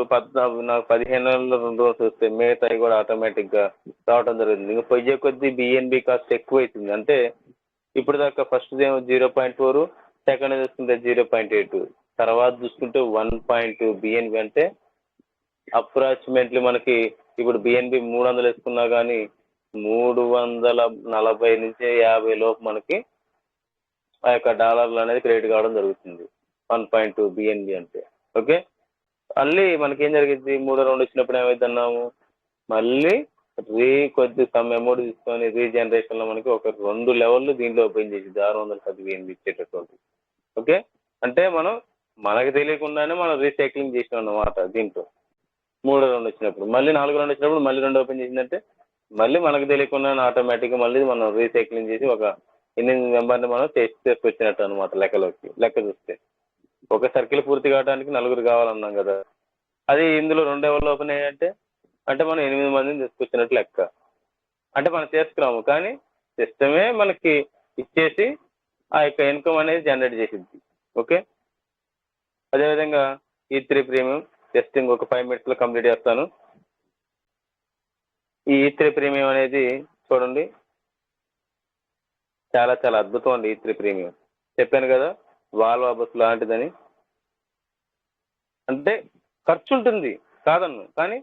నాకు 15 నెలల్లో 2 రౌండ్స్ వస్తాయి. మిగతాయి కూడా ఆటోమేటిక్గా రావడం జరుగుతుంది. ఇంకా పొయ్యే కొద్దీ BNB కాస్ట్ ఎక్కువ అవుతుంది. అంటే ఇప్పుడు దాకా ఫస్ట్ ఏమో 0.4, సెకండ్ చూసుకుంటే 0.8, తర్వాత చూసుకుంటే 1.2 BNB. అంటే అప్రాక్సిమేట్లీ మనకి ఇప్పుడు BNB 300 వేసుకున్నా కానీ 340 నుంచి 50 లోపు మనకి ఆ యొక్క డాలర్లు అనేది క్రెడిట్ కావడం జరుగుతుంది 1.2 BNB అంటే. ఓకే, మళ్ళీ మనకి ఏం జరిగింది, 3వ రౌండ్ వచ్చినప్పుడు ఏమైంది అన్నాము, మళ్ళీ కొద్ది సమ్ అమౌంట్ తీసుకొని రీజనరేషన్లో మనకి ఒక 2 లెవెల్లు దీంట్లో ఓపెన్ చేసింది 610 BNB ఇచ్చేటటువంటి. ఓకే, అంటే మనకు తెలియకుండానే మనం రీసైక్లింగ్ చేసినాం అన్నమాట దీంట్లో. 3వ రౌండ్ వచ్చినప్పుడు మళ్ళీ 4వ రౌండ్ వచ్చినప్పుడు మళ్ళీ 2 ఓపెన్ చేసిందంటే మళ్ళీ మనకు తెలియకుండానే ఆటోమేటిక్గా మళ్ళీ మనం రీసైక్లింగ్ చేసి ఒక 8 మెంబర్ని మనం చేసుకొచ్చినట్టు అనమాట. లెక్క చూస్తే ఒక సర్కిల్ పూర్తి కావడానికి 4 కావాలన్నాం కదా, అది ఇందులో 2 ఎవరు ఓపెన్ అయ్యాయంటే అంటే మనం 8 మందిని తీసుకొచ్చినట్టు లెక్క. అంటే మనం చేసుకున్నాము, కానీ సిస్టమే మనకి ఇచ్చేసి ఆ యొక్క ఇన్కమ్ అనేది జనరేట్ చేసిద్ది. ఓకే, అదేవిధంగా E3 ప్రీమియం జస్ట్ ఇంకొక 5 minutes కంప్లీట్ చేస్తాను. ఈ E3 ప్రీమియం అనేది చూడండి, చాలా చాలా అద్భుతం అండి. E3 ప్రీమియం చెప్పాను కదా, వాల్వా బస్ లాంటిదని. అంటే ఖర్చు ఉంటుంది కాదన్ను, కానీ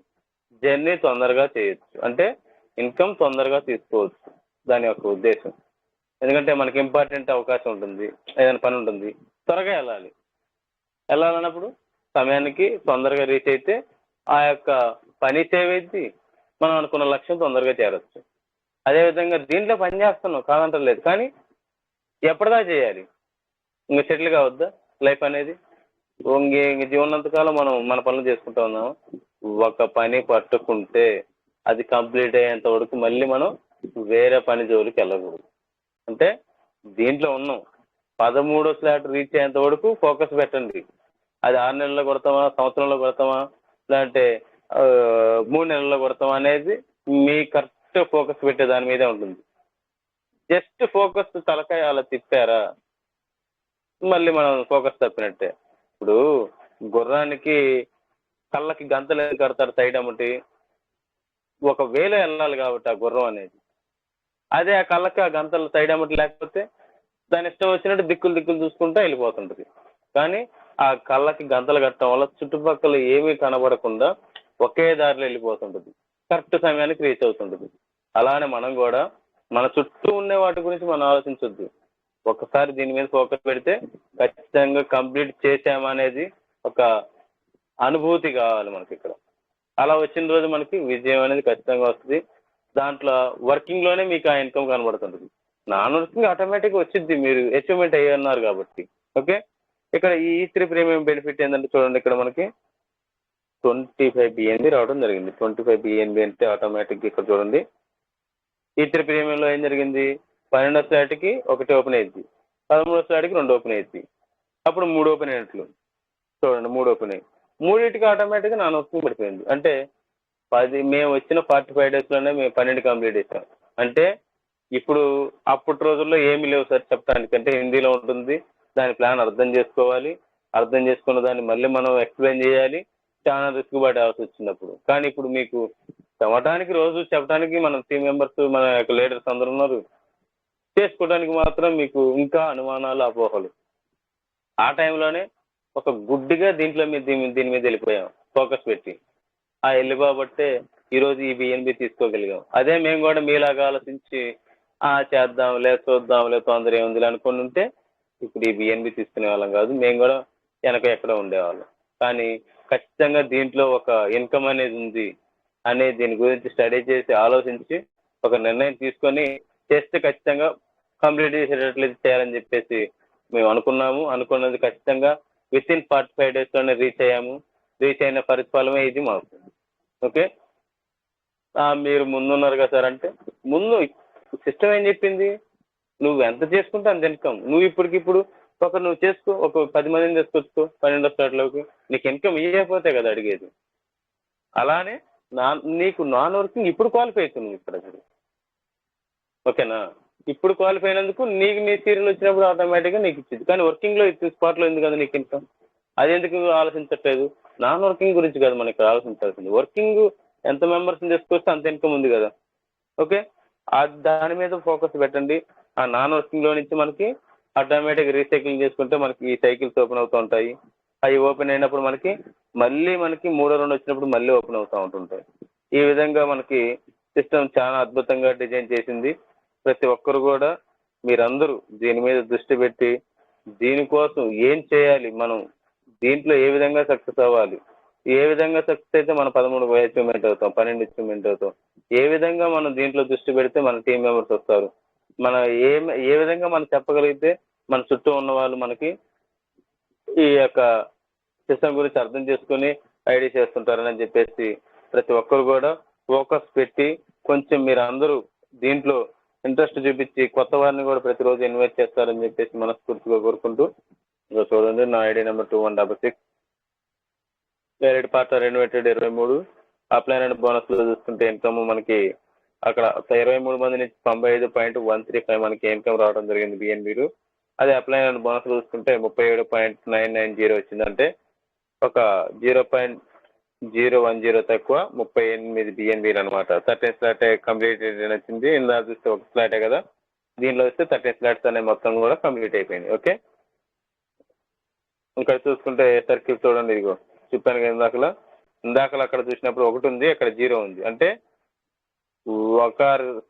జర్నీ తొందరగా చేయొచ్చు, అంటే ఇన్కమ్ తొందరగా తీసుకోవచ్చు, దాని యొక్క ఉద్దేశం. ఎందుకంటే మనకి ఇంపార్టెంట్ అవకాశం ఉంటుంది, ఏదైనా పని ఉంటుంది, త్వరగా వెళ్ళాలన్నప్పుడు సమయానికి తొందరగా రీచ్ అయితే ఆ యొక్క పని సేవ్ అయింది, మనం అనుకున్న లక్ష్యం తొందరగా చేరొచ్చు. అదేవిధంగా దీంట్లో పని చేస్తున్నాం కాదంటలేదు, కానీ ఎప్పటిదా చేయాలి? ఇంకా సెటిల్ కావద్దా లైఫ్ అనేది? ఇంక జీవనంతకాలం మనం మన పనులు చేసుకుంటూ ఉన్నాము. ఒక పని పట్టుకుంటే అది కంప్లీట్ అయ్యేంత వరకు మళ్ళీ మనం వేరే పని జోలికి వెళ్ళకూడదు. అంటే దీంట్లో ఉన్నాం, 13వ స్లాట్ రీచ్ అయ్యేంత వరకు ఫోకస్ పెట్టండి. అది 6 నెలల్లో కొడతామా, సంవత్సరంలో కొడతామా, లేదంటే 3 నెలల్లో కొడతామా అనేది మీ కరెక్ట్ ఫోకస్ పెట్టే దాని మీదే ఉంటుంది. జస్ట్ ఫోకస్ తలకాయ అలా తిప్పారా మళ్ళీ మనం ఫోకస్ తప్పినట్టే. ఇప్పుడు గుర్రానికి కళ్ళకి గంతలు కడతారు సైడ్ అమ్మటి, ఒక వేలో వెళ్ళాలి కాబట్టి ఆ గుర్రం అనేది. అదే ఆ కళ్ళకి ఆ గంతలు సైడ్ అమ్మటి లేకపోతే దాని ఇష్టం వచ్చినట్టు దిక్కులు చూసుకుంటూ వెళ్ళిపోతుంటది. కానీ ఆ కళ్ళకి గంతలు కట్టడం వల్ల చుట్టుపక్కల ఏమీ కనబడకుండా ఒకే దారిలో వెళ్ళిపోతుంటది, కరెక్ట్ సమయానికి రీచ్ అవుతుంటది. అలానే మనం కూడా మన చుట్టూ ఉండే వాటి గురించి మనం ఆలోచించొద్దు. ఒక్కసారి దీని మీద ఫోకస్ పెడితే ఖచ్చితంగా కంప్లీట్ చేసామనేది ఒక అనుభూతి కావాలి మనకి ఇక్కడ. అలా వచ్చిన రోజు మనకి విజయం అనేది ఖచ్చితంగా వస్తుంది. దాంట్లో వర్కింగ్ లోనే మీకు ఆ ఇన్కమ్ కనబడుతుంటుంది. నాన్ వర్కింగ్ ఆటోమేటిక్గా వచ్చింది, మీరు అచీవ్మెంట్ అయ్యన్నారు కాబట్టి. ఓకే, ఇక్కడ ఈ E3 ప్రీమియం బెనిఫిట్ ఏంటంటే చూడండి, ఇక్కడ మనకి 25 BNB రావడం జరిగింది. 25 BNB అంటే ఆటోమేటిక్ ఇక్కడ చూడండి E3 ప్రీమియంలో ఏం జరిగింది, 12వ స్లాట్కి ఒకటి ఓపెన్ అయ్యింది, 13వ స్లాట్కి 2 ఓపెన్ అయ్యింది, అప్పుడు 3 ఓపెన్ అయినట్లు చూడండి, 3 ఓపెన్ అయ్యి మూడింటికి ఆటోమేటిక్గా నాన్ వర్కింగ్ పడిపోయింది. అంటే మేము వచ్చిన 45 daysలోనే మేము 12 కంప్లీట్ చేసాం. అంటే ఇప్పుడు అప్పటి రోజుల్లో ఏమీ లేవు సార్ చెప్పడానికి, అంటే హిందీలో ఉంటుంది, దాని ప్లాన్ అర్థం చేసుకోవాలి, అర్థం చేసుకున్న దాన్ని మళ్ళీ మనం ఎక్స్ప్లెయిన్ చేయాలి, చాలా రిస్క్ పడాల్సి వచ్చినప్పుడు. కానీ ఇప్పుడు మీకు చెప్పడానికి రోజు చెప్పడానికి మన టీం మెంబర్స్ మన యొక్క లీడర్స్ అందరూ ఉన్నారు, చేసుకోవడానికి మాత్రం మీకు ఇంకా అనుమానాలు అపోహలు. ఆ టైంలోనే ఒక గుడ్డిగా దీంట్లో దీని మీద వెళ్ళిపోయాం ఫోకస్ పెట్టి. ఆ వెళ్ళిపోబట్టే ఈరోజు ఈ BNB తీసుకోగలిగాం. అదే మేము కూడా మీలాగా ఆలోచించి చేద్దాం చూద్దాం తొందర ఏముంది అనుకుని ఉంటే ఇప్పుడు ఈ BNB తీసుకునే వాళ్ళం కాదు, మేము కూడా వెనక ఎక్కడ ఉండేవాళ్ళం. కానీ ఖచ్చితంగా దీంట్లో ఒక ఇన్కమ్ అనేది ఉంది అనే దీని గురించి స్టడీ చేసి ఆలోచించి ఒక నిర్ణయం తీసుకొని చేస్తే ఖచ్చితంగా కంప్లీట్ చేసేటట్లయితే చేయాలని చెప్పేసి మేము అనుకున్నది ఖచ్చితంగా వితిన్ 45 daysలోనే రీచ్ అయ్యాము. రీచ్ అయిన పరిఫలమే ఇది మాకు. ఓకే, మీరు ముందున్నారు కదా సార్ అంటే, ముందు సిస్టమ్ ఏం చెప్పింది, నువ్వు ఎంత చేసుకుంటే అంత ఇన్కమ్. నువ్వు ఇప్పటికిప్పుడు నువ్వు చేసుకో, ఒక 10 మందిని తీసుకొచ్చుకో 12వ స్లాట్లోకి, నీకు ఇన్కమ్ ఇవ్వకపోతే కదా అడిగేది. అలానే నీకు నాన్ వర్కింగ్ ఇప్పుడు క్వాలిఫై అవుతుంది నువ్వు ఇక్కడ. ఓకేనా, ఇప్పుడు క్వాలిఫై అయినందుకు నీకు నీ సీరియల్ వచ్చినప్పుడు ఆటోమేటిక్గా నీకు ఇచ్చింది. కానీ వర్కింగ్లో స్పాట్లో ఉంది కదా నీకు ఇన్కమ్, అది ఎందుకు ఆలోచించట్లేదు? నాన్ వర్కింగ్ గురించి కదా మనకి ఆలోచించాల్సింది. వర్కింగ్ ఎంత మెంబర్స్ని తీసుకొస్తే అంత ఇన్కమ్ ఉంది కదా. ఓకే, దాని మీద ఫోకస్ పెట్టండి. ఆ నాన్ వర్కింగ్లో నుంచి మనకి ఆటోమేటిక్ రీసైక్లింగ్ చేసుకుంటే మనకి ఈ సైకిల్స్ ఓపెన్ అవుతూ ఉంటాయి. అవి ఓపెన్ అయినప్పుడు మనకి 3వ రౌండ్ వచ్చినప్పుడు మళ్ళీ ఓపెన్ అవుతూ ఉంటుంటాయి. ఈ విధంగా మనకి సిస్టమ్ చాలా అద్భుతంగా డిజైన్ చేసింది. ప్రతి ఒక్కరు కూడా మీరందరూ దీని మీద దృష్టి పెట్టి దీనికోసం ఏం చేయాలి, మనం దీంట్లో ఏ విధంగా సక్సెస్ అవ్వాలి, ఏ విధంగా సక్సెస్ అయితే మనం 13 అచీవ్మెంట్ అవుతాం, 12 అచీవ్మెంట్ అవుతాం, ఏ విధంగా మనం దీంట్లో దృష్టి పెడితే మన టీం మెంబర్స్ వస్తారు, మన ఏ విధంగా మనం చెప్పగలిగితే మన చుట్టూ ఉన్న వాళ్ళు మనకి ఈ యొక్క సిస్టమ్ గురించి అర్థం చేసుకుని ఐడియా చేస్తుంటారని చెప్పేసి ప్రతి ఒక్కరు కూడా ఫోకస్ పెట్టి కొంచెం మీరు అందరూ దీంట్లో ఇంట్రెస్ట్ చూపించి కొత్త వారిని కూడా ప్రతిరోజు ఇన్వైట్ చేస్తారని చెప్పేసి మనస్ఫూర్తిగా కోరుకుంటూ, ఇంకా చూడండి నా ID number 2166, varied part renovated 23. Upline and బోనస్లో చూసుకుంటే ఇన్కమ్ మనకి అక్కడ 23 మంది నుంచి 95.135 మనకి ఇన్కమ్ రావడం జరిగింది BNBలు. అదే అప్లైన్ అండ్ బోనస్ చూసుకుంటే 37.990 వచ్చిందంటే ఒక 0.010 తక్కువ 38 బిఎన్బీలు అనమాట. 13 స్లాట్ కంప్లీట్ వచ్చింది. ఇందులో చూస్తే ఒక స్లాటే కదా, దీనిలో వస్తే 13 స్లాట్స్ అనే మొత్తం కూడా కంప్లీట్ అయిపోయింది. ఓకే, ఇక్కడ చూసుకుంటే సర్కిల్ చూడండి, ఇదిగో చెప్పాను కదా ఇందాకలా అక్కడ చూసినప్పుడు 1 ఉంది, అక్కడ 0 ఉంది. అంటే ఒక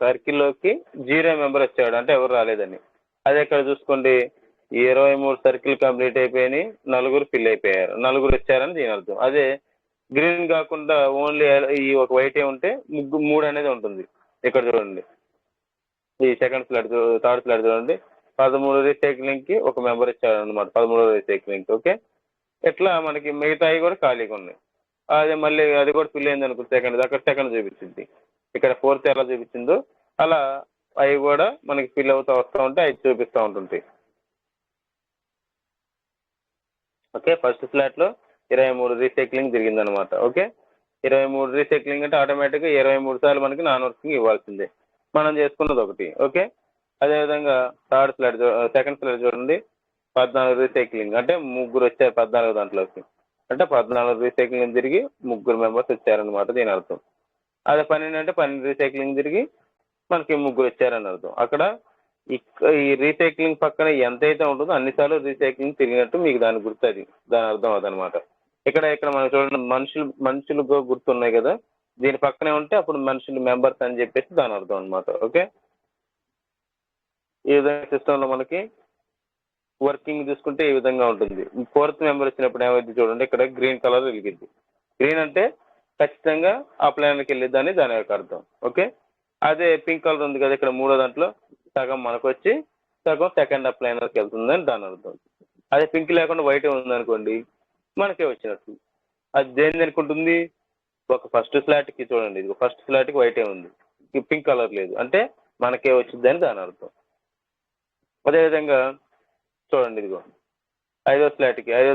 సర్కిల్లోకి 0 మెంబర్ వచ్చాడు, అంటే ఎవరు రాలేదని. అదే ఇక్కడ చూసుకోండి, 23 సర్కిల్ కంప్లీట్ అయిపోయినాయి, 4 ఫిల్ అయిపోయారు, 4 వచ్చారని దీని అర్థం. అదే గ్రీన్ కాకుండా ఓన్లీ ఈ ఒక వైటే ఉంటే 3 అనేది ఉంటుంది. ఇక్కడ చూడండి, ఈ సెకండ్ స్లాట్ థర్డ్ స్లాట్ చూడండి, 13 రీసైక్లింగ్ కి ఒక మెంబర్ ఇచ్చాడు అనమాట, 13 రీసైక్లింగ్ కి. ఓకే, ఇట్లా మనకి మిగతాయి కూడా ఖాళీగా ఉన్నాయి. అదే మళ్ళీ అది కూడా ఫిల్ అయింది అనుకో, సెకండ్ అక్కడ సెకండ్ చూపించింది, ఇక్కడ ఫోర్త్ ఎలా చూపించిందో అలా అవి కూడా మనకి ఫిల్ అవుతూ వస్తూ ఉంటే అవి చూపిస్తూ ఉంటుంటాయి. ఓకే, ఫస్ట్ స్లాట్లో 23 రీసైక్లింగ్ జరిగిందనమాట. ఓకే, 23 రీసైక్లింగ్ అంటే ఆటోమేటిక్గా 23 సార్లు మనకి నాన్ వర్కింగ్ ఇవ్వాల్సిందే, మనం చేసుకున్నది ఒకటి. ఓకే, అదేవిధంగా థర్డ్ స్లాట్ సెకండ్ స్లాట్ చూడండి, 14 రీసైక్లింగ్ అంటే 3 వచ్చారు 14 దాంట్లోకి, అంటే 14 రీసైక్లింగ్ తిరిగి 3 మెంబర్స్ వచ్చారనమాట దీని అర్థం. అదే 12 అంటే 12 రీసైక్లింగ్ తిరిగి మనకి 3 వచ్చారని అర్థం. అక్కడ ఈ రీసైక్లింగ్ పక్కన ఎంతైతే ఉంటుందో అన్నిసార్లు రీసైక్లింగ్ తిరిగినట్టు మీకు దాని గుర్తు, అది దాని అర్థం అదనమాట. ఇక్కడ మనం చూడండి, మనుషులు గుర్తున్నాయి కదా, దీని పక్కనే ఉంటే అప్పుడు మనుషులు మెంబర్స్ అని చెప్పేసి దాని అర్థం అనమాట. ఓకే, ఈ విధంగా సిస్టంలో మనకి వర్కింగ్ చూసుకుంటే ఈ విధంగా ఉంటుంది. ఫోర్త్ మెంబర్ వచ్చినప్పుడు ఏమైంది చూడండి, ఇక్కడ గ్రీన్ కలర్ వెలిగింది. గ్రీన్ అంటే ఖచ్చితంగా ఆ ప్లాన్కి వెళ్ళిద్దని దాని యొక్క అర్థం. ఓకే, అదే పింక్ కలర్ ఉంది కదా ఇక్కడ మూడో దాంట్లో, సగం మనకు వచ్చి సగం సెకండ్ అప్లైనర్కి వెళ్తుందని దాని అర్థం. అదే పింక్ లేకుండా వైట్ ఉందనుకోండి, మనకే వచ్చినట్టు. అది దేని అనుకుంటుంది, ఒక ఫస్ట్ స్లాట్కి చూడండి, ఇది ఫస్ట్ స్లాట్కి వైటే ఉంది, పింక్ కలర్ లేదు, అంటే మనకే వచ్చిందని దాని అర్థం. అదేవిధంగా చూడండి, ఇదిగో ఐదో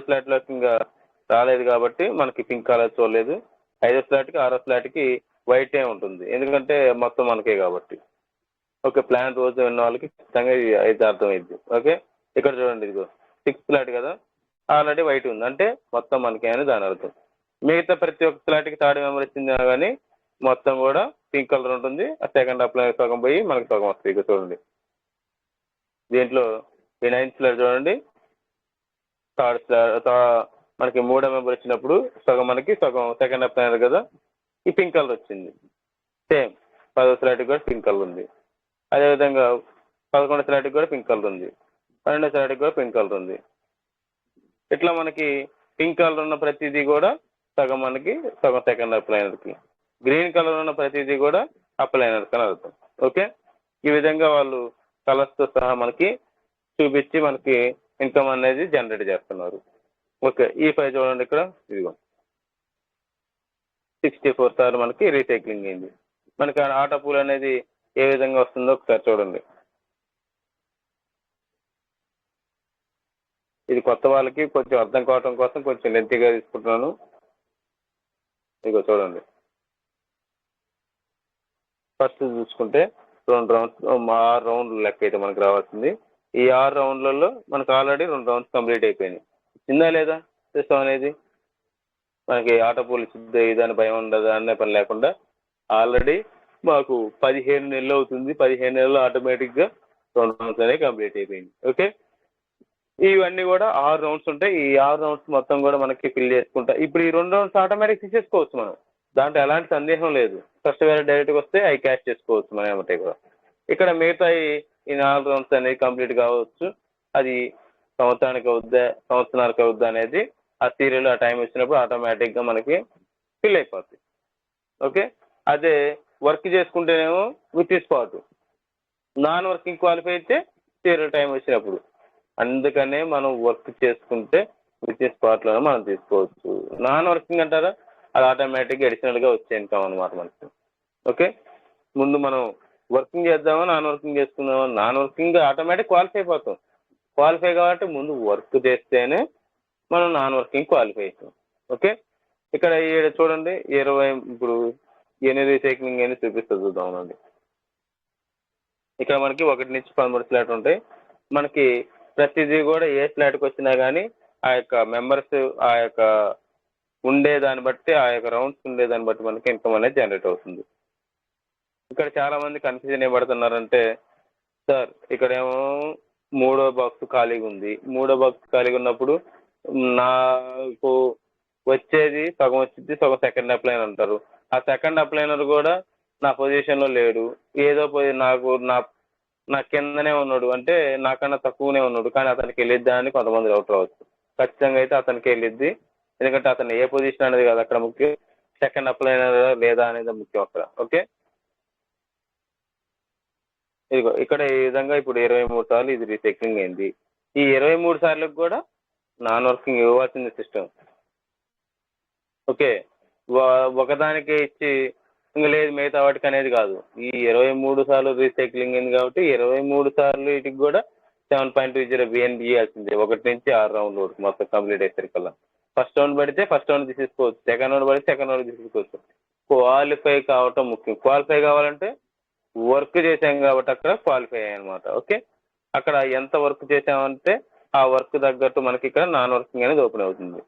స్లాట్లోకి ఇంకా రాలేదు కాబట్టి మనకి పింక్ కలర్ చూడలేదు. 5వ స్లాట్కి 6వ స్లాట్కి వైటే ఉంటుంది, ఎందుకంటే మొత్తం మనకే కాబట్టి. ఓకే, ప్లాన్ రోజు ఉన్న వాళ్ళకి ఖచ్చితంగా ఇది అయితే అర్థమైంది. ఓకే, ఇక్కడ చూడండి, ఇదిగో 6th స్లాట్ కదా, ఆల్రెడీ వైట్ ఉంది, అంటే మొత్తం మనకే అని దాని అర్థం. మిగతా ప్రతి ఒక్క స్లాట్కి థర్డ్ మెంబర్ ఇచ్చింది కానీ మొత్తం కూడా పింక్ కలర్ ఉంటుంది. ఆ సెకండ్ అప్లై సగం పోయి మనకి సగం వస్తుంది. ఇక చూడండి, దీంట్లో ఈ 9th స్లాట్ చూడండి, థర్డ్ స్లాట్ మనకి 3వ మెంబర్ వచ్చినప్పుడు సగం మనకి సగం సెకండ్ అప్లైనర్ కదా, ఈ పింక్ కలర్ వచ్చింది. సేమ్ 10వ స్లాట్కి కూడా పింక్ కలర్ ఉంది. అదేవిధంగా 11వ స్లాట్కి కూడా పింక్ కలర్ ఉంది, 12వ స్లాట్కి కూడా పింక్ కలర్ ఉంది. ఇట్లా మనకి పింక్ కలర్ ఉన్న ప్రతిదీ కూడా సగం మనకి సగం సెకండ్ అప్లైనర్కి, గ్రీన్ కలర్ ఉన్న ప్రతిదీ కూడా అప్లైనర్కి అని అర్థం. ఓకే, ఈ విధంగా వాళ్ళు కలర్స్తో సహా మనకి చూపించి మనకి ఇన్కమ్ అనేది జనరేట్ చేస్తున్నారు. ఓకే, ఈ 5 చూడండి, ఇక్కడ ఇదిగో 64 సార్లు మనకి రీసైక్లింగ్ అయింది. మనకి ఆటో పూల్ అనేది ఏ విధంగా వస్తుందో ఒకసారి చూడండి. ఇది కొత్త వాళ్ళకి కొంచెం అర్థం కావడం కోసం కొంచెం లెంతీగా తీసుకుంటున్నాను. ఇదిగో చూడండి, ఫస్ట్ చూసుకుంటే 2 రౌండ్స్ 6 రౌండ్లు లెక్క అయితే మనకు రావాల్సింది. ఈ 6 రౌండ్లలో మనకు ఆల్రెడీ 2 రౌండ్స్ కంప్లీట్ అయిపోయినాయి. చిందా లేదా సిస్టమ్ అనేది, మనకి ఆటో పూల్ ఇచ్చింది ఇదని భయం ఉండదు అనే పని లేకుండా ఆల్రెడీ మాకు 15 నెలలు అవుతుంది, 15 నెలలు ఆటోమేటిక్గా 2 రౌండ్స్ అనేవి కంప్లీట్ అయిపోయింది. ఓకే, ఇవన్నీ కూడా 6 రౌండ్స్ ఉంటాయి. ఈ 6 రౌండ్స్ మొత్తం కూడా మనకి ఫిల్ చేసుకుంటా ఇప్పుడు ఈ 2 రౌండ్స్ ఆటోమేటిక్ తీసేసుకోవచ్చు మనం, దాంట్లో ఎలాంటి సందేహం లేదు. ఫస్ట్ వేరే డైరెక్ట్గా వస్తే అవి క్యాష్ చేసుకోవచ్చు మనం ఏమంటే కూడా. ఇక్కడ మిగతా ఈ 4 రౌండ్స్ అనేవి కంప్లీట్ కావచ్చు. అది సంవత్సరానికి అవుద్దా సంవత్సరానికి అవుద్దా అనేది ఆ సీరియల్ ఆ టైం వచ్చినప్పుడు ఆటోమేటిక్గా మనకి ఫిల్ అయిపోతుంది. ఓకే, అదే వర్క్ చేసుకుంటేనేమో with spot, non working qualify అయితే సీరియల్ టైం వచ్చినప్పుడు. అందుకనే మనం వర్క్ చేసుకుంటే విత్ స్పాట్లోనే మనం తీసుకోవచ్చు. నాన్ వర్కింగ్ అంటారా, అది ఆటోమేటిక్గా అడిషనల్గా వచ్చే ఇన్కమ్ అనమాట మనకి. ఓకే, ముందు మనం వర్కింగ్ చేద్దామా నాన్ వర్కింగ్ చేసుకుందామా, నాన్ వర్కింగ్ ఆటోమేటిక్ క్వాలిఫై అయిపోతాం. క్వాలిఫై కాబట్టి ముందు వర్క్ చేస్తేనే మనం నాన్ వర్కింగ్ క్వాలిఫై అవుతాం. ఓకే, ఇక్కడ చూడండి 20 ఇప్పుడు 8 రీసైక్లింగ్ అని చూపిస్తుంది, చూద్దామండి. ఇక్కడ మనకి 1 నుంచి 13 స్లాట్ ఉంటాయి. మనకి ప్రతిదీ కూడా ఏ స్లాట్కి వచ్చినా కానీ ఆ యొక్క మెంబర్స్ ఆ యొక్క ఉండేదాన్ని బట్టి ఆ యొక్క రౌండ్స్ ఉండేదాన్ని బట్టి మనకి ఇన్కమ్ అనేది జనరేట్ అవుతుంది. ఇక్కడ చాలా మంది కన్ఫ్యూజన్ ఏం పడుతున్నారంటే, సార్ ఇక్కడేమో మూడో బాక్స్ ఖాళీగా ఉంది. మూడో బాక్స్ ఖాళీగా ఉన్నప్పుడు నాకు వచ్చేది సగం వచ్చింది, సగం సెకండ్ అప్లైనర్ అంటారు. ఆ సెకండ్ అప్లైనర్ కూడా నా పొజిషన్లో లేడు, ఏదో నా కిందనే ఉన్నాడు, అంటే నాకన్నా తక్కువనే ఉన్నాడు, కానీ అతనికి వెళ్ళిద్దా అని కొంతమంది డౌట్ రావచ్చు. ఖచ్చితంగా అయితే అతనికి వెళ్ళిద్ది, ఎందుకంటే అతను ఏ పొజిషన్ అనేది కాదు అక్కడ ముఖ్యం, సెకండ్ అప్లైనర్ లేదా అనేది ముఖ్యం అక్కడ. ఓకే, ఇదిగో ఇక్కడ ఈ విధంగా ఇప్పుడు 23 సార్లు ఇది రీసైక్లింగ్ అయింది. ఈ 23 సార్లకు కూడా నాన్ వర్కింగ్ ఇవ్వాల్సింది సిస్టమ్. ఓకే, ఒకదానికే ఇచ్చి ఇంకా లేదు మిగతా వాటికి అనేది కాదు. ఈ 23 సార్లు రీసైక్లింగ్ అయింది కాబట్టి 23 సార్లు వీటికి కూడా 7.20 బిఎన్బి ఇవ్వాల్సిందే. 1 నుంచి 6 రౌండ్ వరకు మొత్తం కంప్లీట్ అయ్యేసరికల్లా. ఫస్ట్ రౌండ్ పడితే ఫస్ట్ రౌండ్ తీసుకోవచ్చు, సెకండ్ రౌండ్ పడితే సెకండ్ రౌండ్ తీసుకోవచ్చు. క్వాలిఫై కావటం ముఖ్యం. క్వాలిఫై కావాలంటే వర్క్ చేసాం కాబట్టి అక్కడ క్వాలిఫై అయ్యాయన్నమాట. ఓకే, అక్కడ ఎంత వర్క్ చేసామంటే ఆ వర్క్ తగ్గట్టు మనకి ఇక్కడ నాన్ వర్కింగ్ అనేది ఓపెన్ అవుతుంది.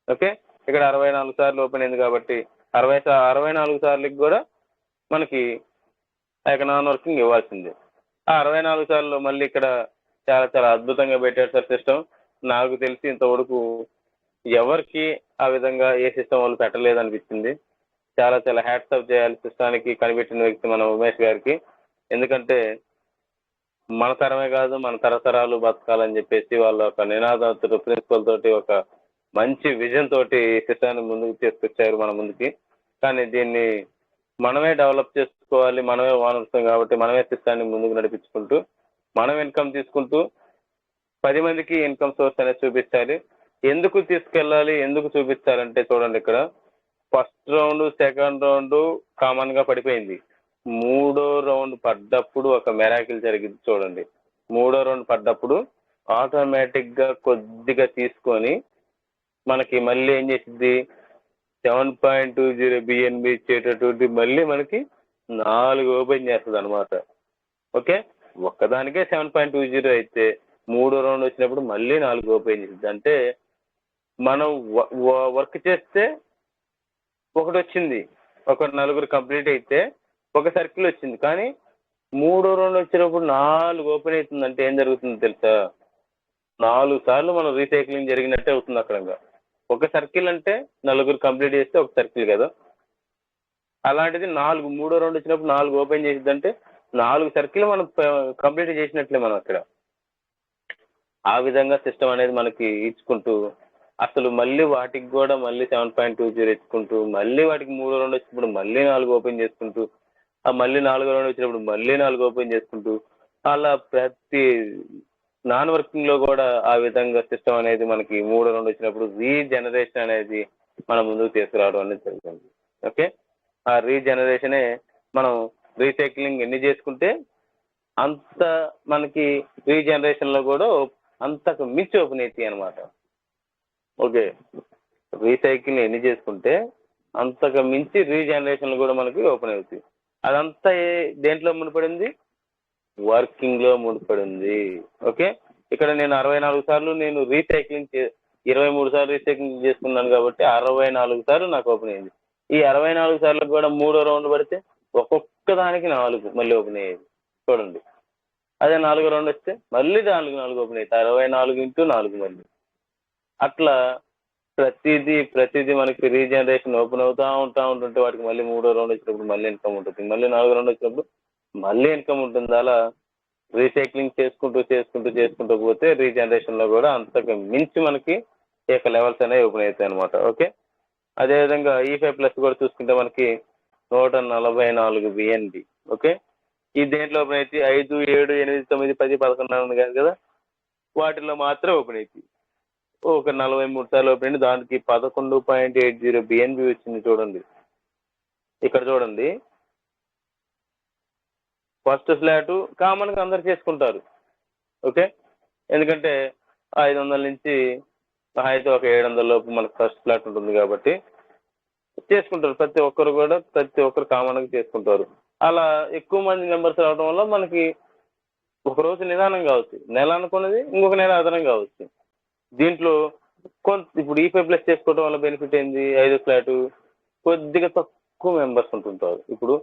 ఓకే, ఇక్కడ 64 సార్లు ఓపెన్ అయింది కాబట్టి 64 సార్లకి కూడా మనకి ఆ యొక్క నాన్ వర్కింగ్ ఇవ్వాల్సిందే. ఆ 64 సార్లు మళ్ళీ ఇక్కడ చాలా చాలా అద్భుతంగా పెట్టారు సార్ సిస్టమ్. నాకు తెలిసి ఇంతవరకు ఎవరికి ఆ విధంగా ఏ సిస్టమ్ వాళ్ళు పెట్టలేదు అనిపించింది. చాలా చాలా హ్యాట్స్ ఆఫ్ చేయాలి సిస్టానికి కనిపెట్టిన వ్యక్తి మన ఉమేష్ గారికి. ఎందుకంటే మన తరమే కాదు మన తరతరాలు బతకాలని చెప్పేసి వాళ్ళ ఒక నినాదంతో ప్రిన్సిపల్ తోటి ఒక మంచి విజన్ తోటి సిస్టాన్ని ముందుకు తీసుకొచ్చారు మన ముందుకి. కానీ దీన్ని మనమే డెవలప్ చేసుకోవాలి, మనమే వానరుస్తాం కాబట్టి మనమే సిస్టాన్ని ముందుకు నడిపించుకుంటూ మనం ఇన్కమ్ తీసుకుంటూ 10 మందికి ఇన్కమ్ సోర్స్ అనేది చూపించాలి. ఎందుకు తీసుకెళ్ళాలి, ఎందుకు చూపించాలంటే చూడండి, ఇక్కడ ఫస్ట్ రౌండ్ సెకండ్ రౌండ్ కామన్గా పడిపోయింది. మూడో రౌండ్ పడ్డప్పుడు ఒక మెరాకిల్ జరిగింది చూడండి. మూడో రౌండ్ పడ్డప్పుడు ఆటోమేటిక్గా కొద్దిగా తీసుకొని మనకి మళ్ళీ ఏం చేసింది, 7.20 బిఎన్బి ఇచ్చేటటువంటి మళ్ళీ మనకి 4 ఓపెన్ చేస్తుంది అనమాట. ఓకే, ఒక్కదానికే 7.20 అయితే మూడో రౌండ్ వచ్చినప్పుడు మళ్ళీ 4 ఓపెన్ చేసింది. అంటే మనం వర్క్ చేస్తే ఒకటి వచ్చింది, ఒక నలుగురు కంప్లీట్ అయితే ఒక సర్కిల్ వచ్చింది. కానీ మూడో రౌండ్ వచ్చినప్పుడు 4 ఓపెన్ అవుతుంది. అంటే ఏం జరుగుతుందో తెలుసా, 4 సార్లు మనం రీసైక్లింగ్ జరిగినట్టే అవుతుంది అక్కడ. ఒక సర్కిల్ అంటే నలుగురు కంప్లీట్ చేస్తే ఒక సర్కిల్ కదా, అలాంటిది మూడో రౌండ్ వచ్చినప్పుడు 4 ఓపెన్ చేసింది అంటే 4 సర్కిల్ మనం కంప్లీట్ చేసినట్లే మనం అక్కడ. ఆ విధంగా సిస్టమ్ అనేది మనకి ఇచ్చుకుంటూ అసలు మళ్ళీ వాటికి కూడా మళ్ళీ 7.20 ఇచ్చుకుంటూ మళ్ళీ వాటికి మూడో రౌండ్ వచ్చినప్పుడు మళ్ళీ 4 ఓపెన్ చేసుకుంటూ ఆ మళ్ళీ 4 రౌండ్ వచ్చినప్పుడు మళ్ళీ 4 ఓపెన్ చేసుకుంటూ అలా ప్రతి నాన్ వర్కింగ్లో కూడా ఆ విధంగా సిస్టమ్ అనేది మనకి మూడో రౌండ్ వచ్చినప్పుడు రీజనరేషన్ అనేది మన ముందుకు తీసుకురావడం అనేది జరుగుతుంది. ఓకే, ఆ రీజనరేషనే మనం రీసైక్లింగ్ ఎన్ని చేసుకుంటే అంత మనకి రీజనరేషన్లో కూడా అంతకు మించి ఓపెన్ అవుతాయి అనమాట. ఓకే, రీసైకిల్ ఎన్ని చేసుకుంటే అంతకు మించి రీజనరేషన్లు కూడా మనకి ఓపెన్ అవుతాయి. అదంతా దేంట్లో ముడిపడింది, వర్కింగ్లో ముడిపడింది. ఓకే, ఇక్కడ నేను 64 సార్లు నేను రీసైక్లింగ్ 23 సార్లు రీసైక్లింగ్ చేసుకున్నాను కాబట్టి 64 సార్లు నాకు ఓపెన్ అయింది. ఈ 64 సార్లకు కూడా మూడో రౌండ్ పడితే ఒక్కొక్క దానికి 4 మళ్ళీ ఓపెన్ అయ్యేది చూడండి. అదే 4 రౌండ్ వస్తే మళ్ళీ 4 ఓపెన్ అవుతాయి, 64x4 మళ్ళీ. అట్లా ప్రతిదీ మనకి రీజనరేషన్ ఓపెన్ అవుతూ ఉంటుంటే వాటికి మళ్ళీ మూడో రౌండ్ వచ్చినప్పుడు మళ్ళీ ఇన్కమ్ ఉంటుంది, మళ్ళీ 4 రౌండ్ వచ్చినప్పుడు మళ్ళీ ఇన్కమ్ ఉంటుంది. అలా రీసైక్లింగ్ చేసుకుంటూ పోతే రీజనరేషన్లో కూడా అంతకు మించి మనకి ఈ యొక్క లెవెల్స్ అనేవి ఓపెన్ అవుతాయి అనమాట. ఓకే, అదేవిధంగా E5+ కూడా చూసుకుంటే మనకి 144 బిఎన్బి. ఓకే, ఈ దేంట్లో ఓపెన్ అయితే 5, 7, 8, 9, 10, 11 కాదు కదా, వాటిలో మాత్రం ఓపెన్ అవుతాయి. ఒక 43 సార్లు ఓపెన్ అయింది, దానికి 11.80 బిఎన్బి వచ్చింది చూడండి. ఇక్కడ చూడండి, ఫస్ట్ ఫ్లాట్ కామన్గా అందరు చేసుకుంటారు. ఓకే, ఎందుకంటే 500 నుంచి అయితే ఒక 700 లోపు మనకు ఫస్ట్ ఫ్లాట్ ఉంటుంది కాబట్టి చేసుకుంటారు. ప్రతి ఒక్కరు కామన్గా చేసుకుంటారు. అలా ఎక్కువ మంది మెంబర్స్ రావడం వల్ల మనకి ఒక రోజు నిదానం కావచ్చు, నెల అనుకున్నది ఇంకొక నెల అదనం కావచ్చు. దీంట్లో ఇప్పుడు E5+ చేసుకోవడం వల్ల బెనిఫిట్ ఏంది? 5 ఫ్లాట్ కొద్దిగా తక్కువ మెంబర్స్ ఉంటుంటారు. ఇప్పుడు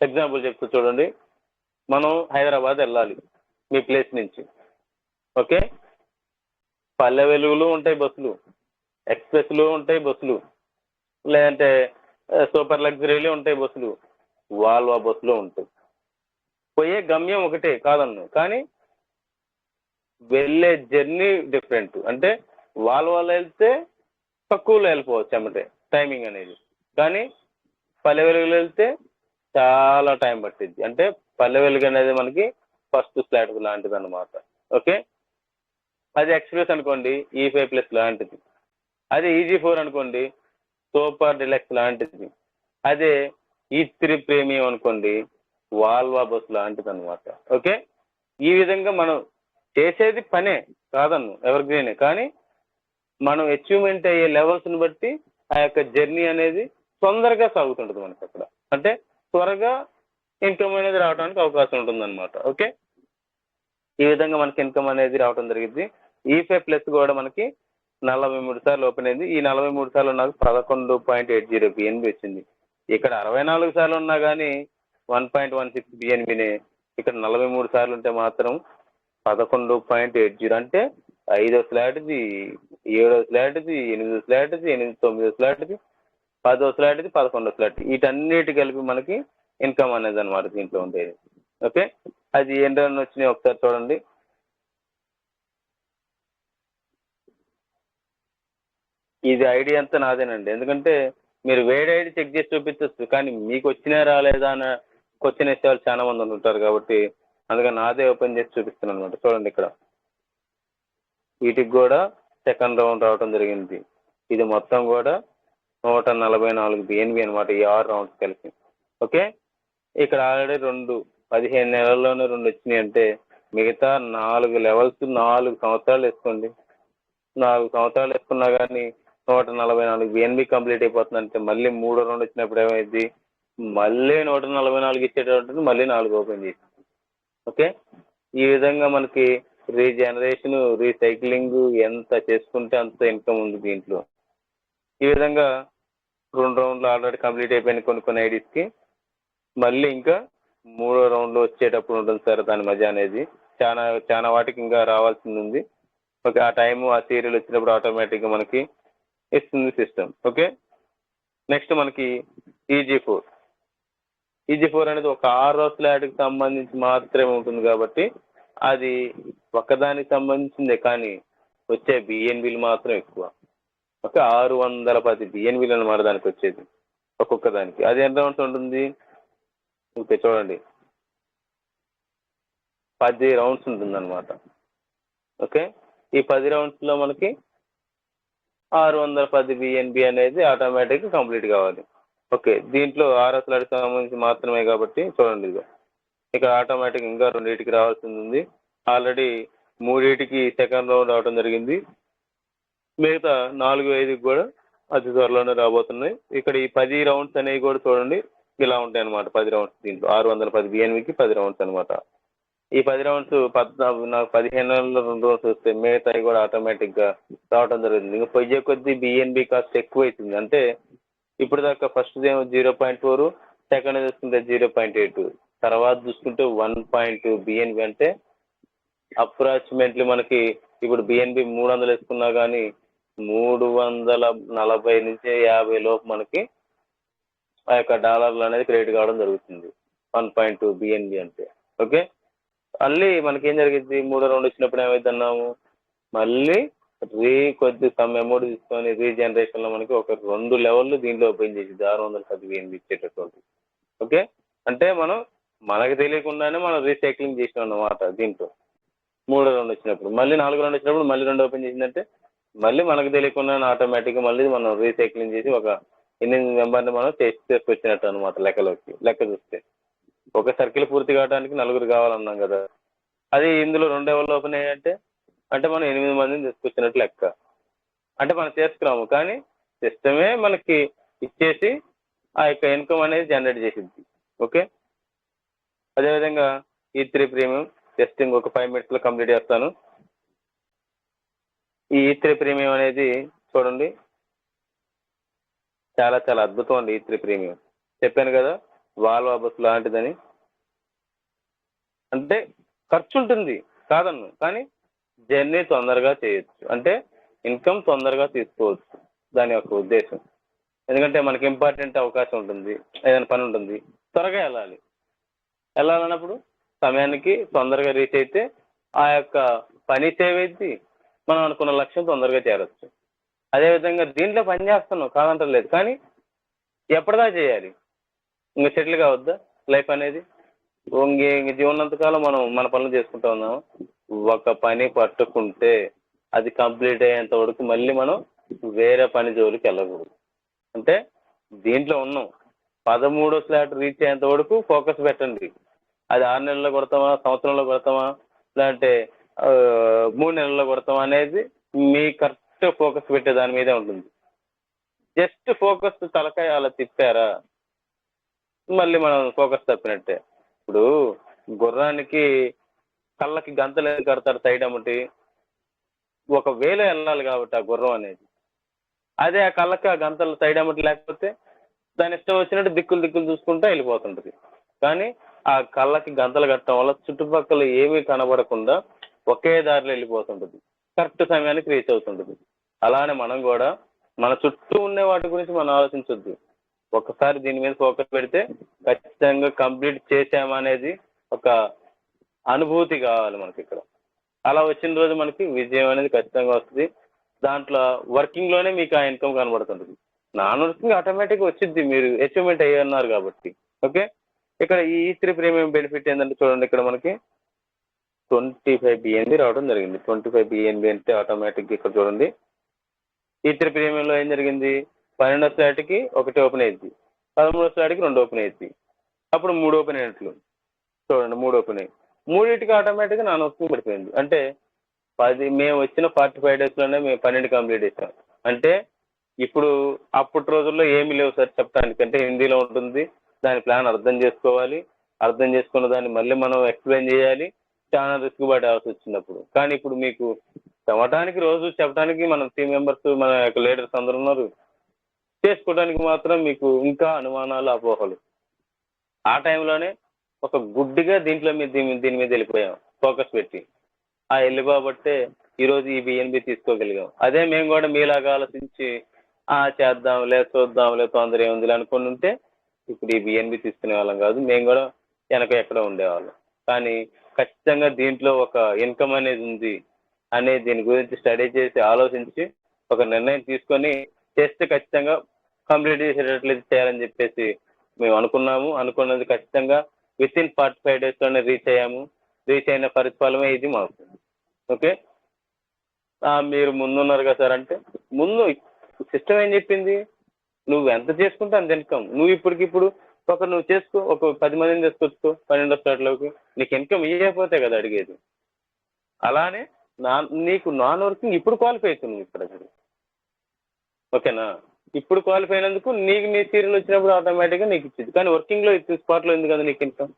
ఎగ్జాంపుల్ చెప్తూ చూడండి, మనం హైదరాబాద్ వెళ్ళాలి మీ ప్లేస్ నుంచి. ఓకే, పల్లె వెలుగులు ఉంటాయి బస్సులు, ఎక్స్ప్రెస్లు ఉంటాయి బస్సులు, లేదంటే సూపర్ లగ్జరీలు ఉంటాయి బస్సులు, వాల్వా బస్సులు ఉంటాయి. పోయే గమ్యం ఒకటే కాదన్ను, కానీ వెళ్ళే జర్నీ డిఫరెంట్. అంటే వాల్వాలో వెళ్తే తక్కువలో వెళ్ళిపోవచ్చు అన్నమాట టైమింగ్ అనేది, కానీ పల్లె వెలుగులో వెళ్తే చాలా టైం పట్టింది. అంటే పల్లె వెలుగు అనేది మనకి ఫస్ట్ ఫ్లాట్ లాంటిది అనమాట. ఓకే, అది ఎక్స్ప్రెస్ అనుకోండి E5+ లాంటిది. అదే EG4 అనుకోండి సూపర్ డిలక్స్ లాంటిది. అదే E3 ప్రీమియం అనుకోండి వాల్వా బస్ లాంటిది అనమాట. ఓకే, ఈ విధంగా మనం చేసేది పనే కాదన్ను, ఎవర్ గ్రీనే, కానీ మనం అచీవ్మెంట్ అయ్యే లెవెల్స్ని బట్టి ఆ యొక్క జర్నీ అనేది తొందరగా సాగుతుంటుంది మనకి అక్కడ. అంటే త్వరగా ఇన్కమ్ అనేది రావడానికి అవకాశం ఉంటుంది అనమాట. ఓకే, ఈ విధంగా మనకి ఇన్కమ్ అనేది రావడం జరిగింది. E5+ కూడా మనకి 43 సార్లు ఓపెన్ అయింది. ఈ 43 సార్లు నాకు 11.80 BNB వచ్చింది. ఇక్కడ 64 సార్లు ఉన్నా కానీ 1.16 BNBనే. ఇక్కడ 43 సార్లు ఉంటే మాత్రం 11.80, అంటే 5వ ఫ్లాట్ది, 7వ ఫ్లాట్ది, 8వ ఫ్లాట్ది, 9వ ఫ్లాట్ది, 10వ ఫ్లాట్ది, 11వ ఫ్లాట్, వీటన్నిటి కలిపి మనకి ఇన్కమ్ అనేది అనమాట దీంట్లో ఉండేది. ఓకే, అది ఎన్ని రన్ వచ్చినాయి ఒకసారి చూడండి. ఇది ఐడి అంతా నాదేనండి, ఎందుకంటే మీరు వేడి ఐడి చెక్ చేసి చూపించవచ్చు, కానీ మీకు వచ్చినా రాలేదా అన్న క్వశ్చన్ వేసే వాళ్ళు చాలా మంది ఉంటారు కాబట్టి అందుకని నాదే ఓపెన్ చేసి చూపిస్తున్నాను అనమాట. చూడండి, ఇక్కడ వీటికి కూడా సెకండ్ రౌండ్ రావడం జరిగింది. ఇది మొత్తం కూడా 144 BNB అనమాట, ఈ 6 రౌండ్స్ కలిసి. ఓకే, ఇక్కడ ఆల్రెడీ 15 నెలల్లోనే 2 వచ్చినాయి. అంటే మిగతా 4 లెవెల్స్ 4 సంవత్సరాలు వేసుకోండి. 4 సంవత్సరాలు వేసుకున్నా కానీ 144 BNB కంప్లీట్ అయిపోతుంది. అంటే మళ్ళీ 3వ రౌండ్ వచ్చినప్పుడు ఏమైంది, మళ్ళీ 144 ఇచ్చేటప్పుడు మళ్ళీ 4 ఓపెన్ చేసి. ఓకే, ఈ విధంగా మనకి రీజనరేషన్, రీసైక్లింగ్ ఎంత చేసుకుంటే అంత ఇన్కమ్ ఉంది దీంట్లో. ఈ విధంగా 2 రౌండ్లు ఆల్రెడీ కంప్లీట్ అయిపోయిన కొన్ని ఐడీస్కి. మళ్ళీ ఇంకా 3వ రౌండ్లో వచ్చేటప్పుడు ఉంటుంది సార్ దాని మధ్య అనేది. చాలా వాటికి ఇంకా రావాల్సింది ఉంది. ఓకే, ఆ టైము ఆ సీరియల్ వచ్చినప్పుడు ఆటోమేటిక్గా మనకి ఇస్తుంది సిస్టమ్. ఓకే, నెక్స్ట్ మనకి EG4 అనేది ఒక 6వ ఫ్లాట్కి సంబంధించి మాత్రమే ఉంటుంది కాబట్టి అది ఒక్కదానికి సంబంధించిందే, కానీ వచ్చే BNBలు మాత్రం ఎక్కువ. ఓకే, 610 BNBలు అనమాట దానికి వచ్చేది ఒక్కొక్క దానికి. అది ఎంత రౌండ్స్ ఉంటుంది? ఓకే, చూడండి 10 రౌండ్స్ ఉంటుంది అనమాట. ఓకే, ఈ 10 రౌండ్స్లో మనకి 610 BNB అనేది ఆటోమేటిక్గా కంప్లీట్ కావాలి. ఓకే, దీంట్లో 6వ ఫ్లాట్కి సంబంధించి మాత్రమే కాబట్టి చూడండి, ఇది ఇక్కడ ఆటోమేటిక్ ఇంకా 2కి రావాల్సింది ఉంది. ఆల్రెడీ 3కి సెకండ్ రౌండ్ రావడం జరిగింది. మిగతా 4, 5కి కూడా అతి త్వరలోనే రాబోతున్నాయి. ఇక్కడ ఈ 10 రౌండ్స్ అనేవి కూడా చూడండి ఇలా ఉంటాయి అనమాట. 10 రౌండ్స్ దీంట్లో 610 BNBకి 10 రౌండ్స్ అనమాట. ఈ 10 రౌండ్స్ నాకు 15 నెలల్లో 2 రౌండ్స్ వస్తాయి. మిగతాయి కూడా ఆటోమేటిక్గా రావడం జరుగుతుంది. ఇంకా పొయ్యే కొద్దీ BNB కాస్ట్ ఎక్కువ అవుతుంది. అంటే ఇప్పుడు దాకా ఫస్ట్ ఏమో 0.4, సెకండ్ చూసుకుంటే 0.8, తర్వాత చూసుకుంటే 1.2 BNB. అంటే అప్రాక్సిమేట్లీ మనకి ఇప్పుడు BNB 300 వేసుకున్నా కానీ 340 నుంచి 50 లోపు మనకి ఆ యొక్క డాలర్లు అనేది క్రెడిట్ కావడం జరుగుతుంది 1.2 BNB అంటే. ఓకే, మళ్ళీ మనకి ఏం జరిగింది, 3వ రౌండ్ వచ్చినప్పుడు ఏమైంది అన్నాము, మళ్ళీ కొద్ది సమ్ అమౌంట్ తీసుకొని రీజనరేషన్లో మనకి ఒక 2 లెవెల్లు దీంట్లో ఓపెన్ చేసింది 610 BNB ఇచ్చేటటువంటి. ఓకే, అంటే మనకు తెలియకుండానే మనం రీసైక్లింగ్ చేసినాం అన్నమాట దీంట్లో. 3వ రౌండ్ వచ్చినప్పుడు మళ్ళీ 4వ రౌండ్ వచ్చినప్పుడు మళ్ళీ 2 ఓపెన్ చేసిందంటే మళ్ళీ మనకు తెలియకుండానే ఆటోమేటిక్గా మళ్ళీ మనం రీసైక్లింగ్ చేసి ఒక 8 మెంబర్ని మనం చేసుకొచ్చినట్టు అనమాట. లెక్క చూస్తే ఒక సర్కిల్ పూర్తి కావడానికి 4 కావాలన్నాం కదా, అది ఇందులో 2 ఎవరు ఓపెన్ అయ్యాయంటే అంటే మనం 8 మందిని తీసుకొచ్చినట్టు లెక్క. అంటే మనం చేసుకున్నాము, కానీ సిస్టమే మనకి ఇచ్చేసి ఆ యొక్క ఇన్కమ్ అనేది జనరేట్ చేసింది. ఓకే, అదేవిధంగా E3 ప్రీమియం జస్ట్ ఇంకొక 5 minutesలో కంప్లీట్ చేస్తాను. ఈ E3 ప్రీమియం అనేది చూడండి, చాలా చాలా అద్భుతం అండి. E3 ప్రీమియం చెప్పాను కదా, వాల్వా బస్ లాంటిదని. అంటే ఖర్చు ఉంటుంది కాదన్ను, కానీ జర్నీ తొందరగా చేయొచ్చు, అంటే ఇన్కమ్ తొందరగా తీసుకోవచ్చు, దాని యొక్క ఉద్దేశం. ఎందుకంటే మనకి ఇంపార్టెంట్ అవకాశం ఉంటుంది, ఏదైనా పని ఉంటుంది, త్వరగా వెళ్ళాలన్నప్పుడు సమయానికి తొందరగా రీచ్ అయితే ఆ యొక్క పని సేవ్ అయింది, మనం అనుకున్న లక్ష్యం తొందరగా చేరొచ్చు. అదేవిధంగా దీంట్లో పని చేస్తున్నాం కాదంటలేదు, కానీ ఎప్పటిదా చేయాలి? ఇంకా సెటిల్ కావద్దా లైఫ్ అనేది? ఇంక జీవనంతకాలం మనం మన పనులు చేసుకుంటూ ఉన్నాము. ఒక పని పట్టుకుంటే అది కంప్లీట్ అయ్యేంత వరకు మళ్ళీ మనం వేరే పని జోలికి వెళ్ళకూడదు. అంటే దీంట్లో ఉన్నాం, 13వ స్లాట్ రీచ్ అయ్యేంత వరకు ఫోకస్ పెట్టండి. అది 6 నెలల్లో కొడతామా, సంవత్సరంలో కొడతామా, లేదంటే 3 నెలల్లో కొడతామా అనేది మీ కరెక్ట్ ఫోకస్ పెట్టే దాని మీదే ఉంటుంది. జస్ట్ ఫోకస్ తలకాయ అలా తిప్పారా మళ్ళీ మనం ఫోకస్ తప్పినట్టే. ఇప్పుడు గుర్రానికి కళ్ళకి గంతలు కడతారు సైడ్ అమ్మటి, ఒక వేలో వెళ్ళాలి కాబట్టి ఆ గుర్రం అనేది. అదే ఆ కళ్ళకి ఆ గంతలు సైడ్ అమ్మటి లేకపోతే దాని ఇష్టం వచ్చినట్టు దిక్కులు చూసుకుంటూ వెళ్ళిపోతుంటది. కానీ ఆ కళ్ళకి గంతలు కట్టడం వల్ల చుట్టుపక్కల ఏమీ కనబడకుండా ఒకే దారిలో వెళ్ళిపోతుంటది, కరెక్ట్ సమయానికి రీచ్ అవుతుంటది. అలానే మనం కూడా మన చుట్టూ ఉండే వాటి గురించి మనం ఆలోచించొద్దు. ఒక్కసారి దీని మీద ఫోకస్ పెడితే ఖచ్చితంగా కంప్లీట్ చేసామనేది ఒక అనుభూతి కావాలి మనకి ఇక్కడ. అలా వచ్చిన రోజు మనకి విజయం అనేది ఖచ్చితంగా వస్తుంది. దాంట్లో వర్కింగ్ లోనే మీకు ఆ ఇన్కమ్ కనబడుతుంటుంది. నాన్ వర్కింగ్ ఆటోమేటిక్గా వచ్చింది, మీరు అచీవ్మెంట్ అయ్యన్నారు కాబట్టి. ఓకే, ఇక్కడ ఈ E3 ప్రీమియం బెనిఫిట్ ఏంటంటే చూడండి, ఇక్కడ మనకి 25 BNB రావడం జరిగింది. 25 BNB అంటే ఆటోమేటిక్ ఇక్కడ చూడండి E3 ప్రీమియంలో ఏం జరిగింది, 12వ స్లాట్కి 1 ఓపెన్ అయ్యింది, 13వ స్లాట్కి 2 ఓపెన్ అయ్యింది, అప్పుడు 3 ఓపెన్ అయినట్లు చూడండి, 3 ఓపెన్ అయ్యి మూడింటికి ఆటోమేటిక్గా నాన్ వర్కింగ్ పడిపోయింది. అంటే మేము వచ్చిన 45 డేస్లోనే మేము 12 కంప్లీట్ చేసాం. అంటే ఇప్పుడు అప్పటి రోజుల్లో ఏమీ లేవు సార్ చెప్పడానికి, అంటే హిందీలో ఉంటుంది, దాని ప్లాన్ అర్థం చేసుకోవాలి, అర్థం చేసుకున్న దాన్ని మళ్ళీ మనం ఎక్స్ప్లెయిన్ చేయాలి, చాలా రిస్క్ పడాల్సి వచ్చినప్పుడు. కానీ ఇప్పుడు మీకు చెప్పడానికి రోజు చెప్పడానికి మన టీం మెంబర్స్ మన యొక్క లీడర్స్ అందరూ ఉన్నారు, చేసుకోవడానికి మాత్రం మీకు ఇంకా అనుమానాలు అపోహలు. ఆ టైంలోనే ఒక గుడ్డిగా దీని మీద వెళ్ళిపోయాం ఫోకస్ పెట్టి. ఆ వెళ్ళిపోబట్టే ఈరోజు ఈ BNB తీసుకోగలిగాం. అదే మేము కూడా మీలాగా ఆలోచించి చేద్దాంలే చూద్దాంలే తొందర ఏముంది అనుకుని ఉంటే ఇప్పుడు ఈ BNB తీసుకునే వాళ్ళం కాదు, మేము కూడా ఎక్కడో ఉండేవాళ్ళం. కానీ ఖచ్చితంగా దీంట్లో ఒక ఇన్కమ్ అనేది ఉంది అనే దీని గురించి స్టడీ చేసి ఆలోచించి ఒక నిర్ణయం తీసుకొని చేస్తే ఖచ్చితంగా కంప్లీట్ చేసేటట్లయితే చేయాలని చెప్పేసి మేము అనుకున్నది ఖచ్చితంగా వితిన్ 45 డేస్లోనే రీచ్ అయ్యాము. రీచ్ అయిన పరిపాలమే ఇది మాకు. ఓకే, మీరు ముందున్నారు కదా సార్ అంటే, ముందు సిస్టమ్ ఏం చెప్పింది, నువ్వు ఎంత చేసుకుంటే అంత ఇన్కమ్. నువ్వు ఇప్పటికిప్పుడు నువ్వు చేసుకో, ఒక 10 మందిని తీసుకొచ్చుకో 12వ స్లాట్లోకి, నీకు ఇన్కమ్ ఇవ్వకపోతే కదా అడిగేది. అలానే నీకు నాన్ వర్కింగ్ ఇప్పుడు క్వాలిఫై అవుతుంది నువ్వు ఇక్కడ. ఓకేనా, ఇప్పుడు క్వాలిఫై అయినందుకు నీకు నీ సీరియల్ వచ్చినప్పుడు ఆటోమేటిక్గా నీకు ఇచ్చింది. కానీ వర్కింగ్లో స్పాట్లో ఉంది కదా నీకు ఇన్కమ్,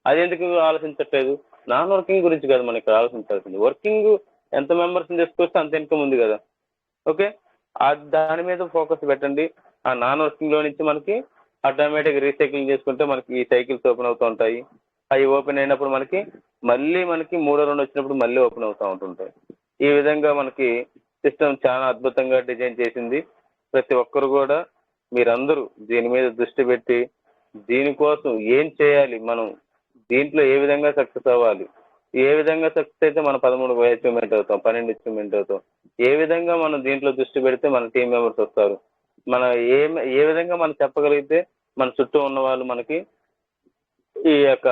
అది ఎందుకు ఆలోచించట్లేదు? నాన్ వర్కింగ్ గురించి కదా మనకి ఆలోచించాల్సింది. వర్కింగ్ ఎంత మెంబర్స్ని తీసుకొస్తే అంత ఇన్కమ్ ఉంది కదా. ఓకే, దాని మీద ఫోకస్ పెట్టండి. ఆ నాన్ వర్కింగ్లో నుంచి మనకి ఆటోమేటిక్ రీసైక్లింగ్ చేసుకుంటే మనకి ఈ సైకిల్స్ ఓపెన్ అవుతూ ఉంటాయి. అవి ఓపెన్ అయినప్పుడు మనకి 3వ రౌండ్ వచ్చినప్పుడు మళ్ళీ ఓపెన్ అవుతూ ఉంటుంటాయి. ఈ విధంగా మనకి సిస్టమ్ చాలా అద్భుతంగా డిజైన్ చేసింది. ప్రతి ఒక్కరు కూడా మీరందరూ దీని మీద దృష్టి పెట్టి దీనికోసం ఏం చేయాలి, మనం దీంట్లో ఏ విధంగా సక్సెస్ అవ్వాలి, ఏ విధంగా సక్సెస్ అయితే మనం 13 అచీవ్మెంట్ అవుతాం, 12 అచీవ్మెంట్ అవుతాం, ఏ విధంగా మనం దీంట్లో దృష్టి పెడితే మన టీం మెంబర్స్ వస్తారు, మనం ఏ విధంగా మనం చెప్పగలిగితే మన చుట్టూ ఉన్న వాళ్ళు మనకి ఈ యొక్క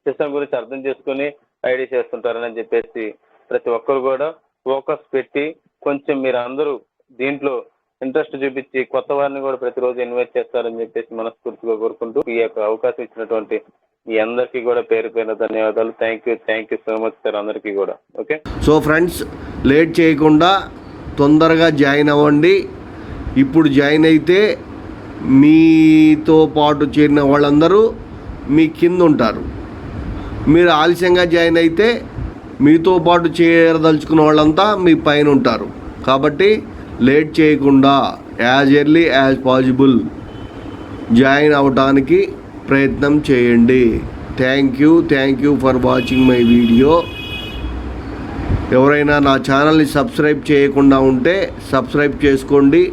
సిస్టమ్ గురించి అర్థం చేసుకుని ఐడియా చేస్తుంటారని చెప్పేసి ప్రతి ఒక్కరు కూడా ఫోకస్ పెట్టి కొంచెం మీరు అందరూ దీంట్లో ఇంట్రెస్ట్ చూపించి కొత్త వారిని కూడా ప్రతిరోజు ఇన్వైట్ చేస్తారని చెప్పేసి మనస్ఫూర్తిగా కోరుకుంటూ ఈ యొక్క అవకాశం ఇచ్చినటువంటి మీ అందరికీ కూడా పేరు ధన్యవాదాలు. Thank you so much sir అందరికీ కూడా. ఓకే, సో ఫ్రెండ్స్, లేట్ చేయకుండా తొందరగా జాయిన్ అవ్వండి. ఇప్పుడు జాయిన్ అయితే మీతో పాటు చేరిన వాళ్ళందరూ మీ కింద ఉంటారు. మీరు ఆలస్యంగా జాయిన్ అయితే మీతో పాటు చేరదలుచుకున్న వాళ్ళంతా మీ పైన ఉంటారు. కాబట్టి లేట్ చేయకుండా as early as possible join అవ్వడానికి ప్రయత్నం చేయండి. Thank you for watching my video. ఎవరైనా నా ఛానల్ని సబ్స్క్రైబ్ చేయకుండా ఉంటే సబ్స్క్రైబ్ చేసుకోండి.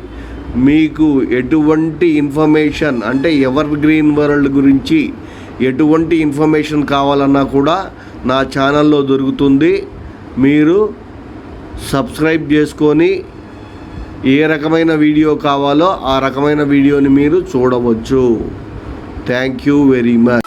మీకు ఎటువంటి ఇన్ఫర్మేషన్ అంటే ఎవర్ గ్రీన్ వరల్డ్ గురించి ఎటువంటి ఇన్ఫర్మేషన్ కావాలన్నా కూడా నా ఛానల్లో దొరుకుతుంది. మీరు సబ్స్క్రైబ్ చేసుకొని ఏ రకమైన వీడియో కావాలో ఆ రకమైన వీడియోని మీరు చూడవచ్చు. Thank you very much.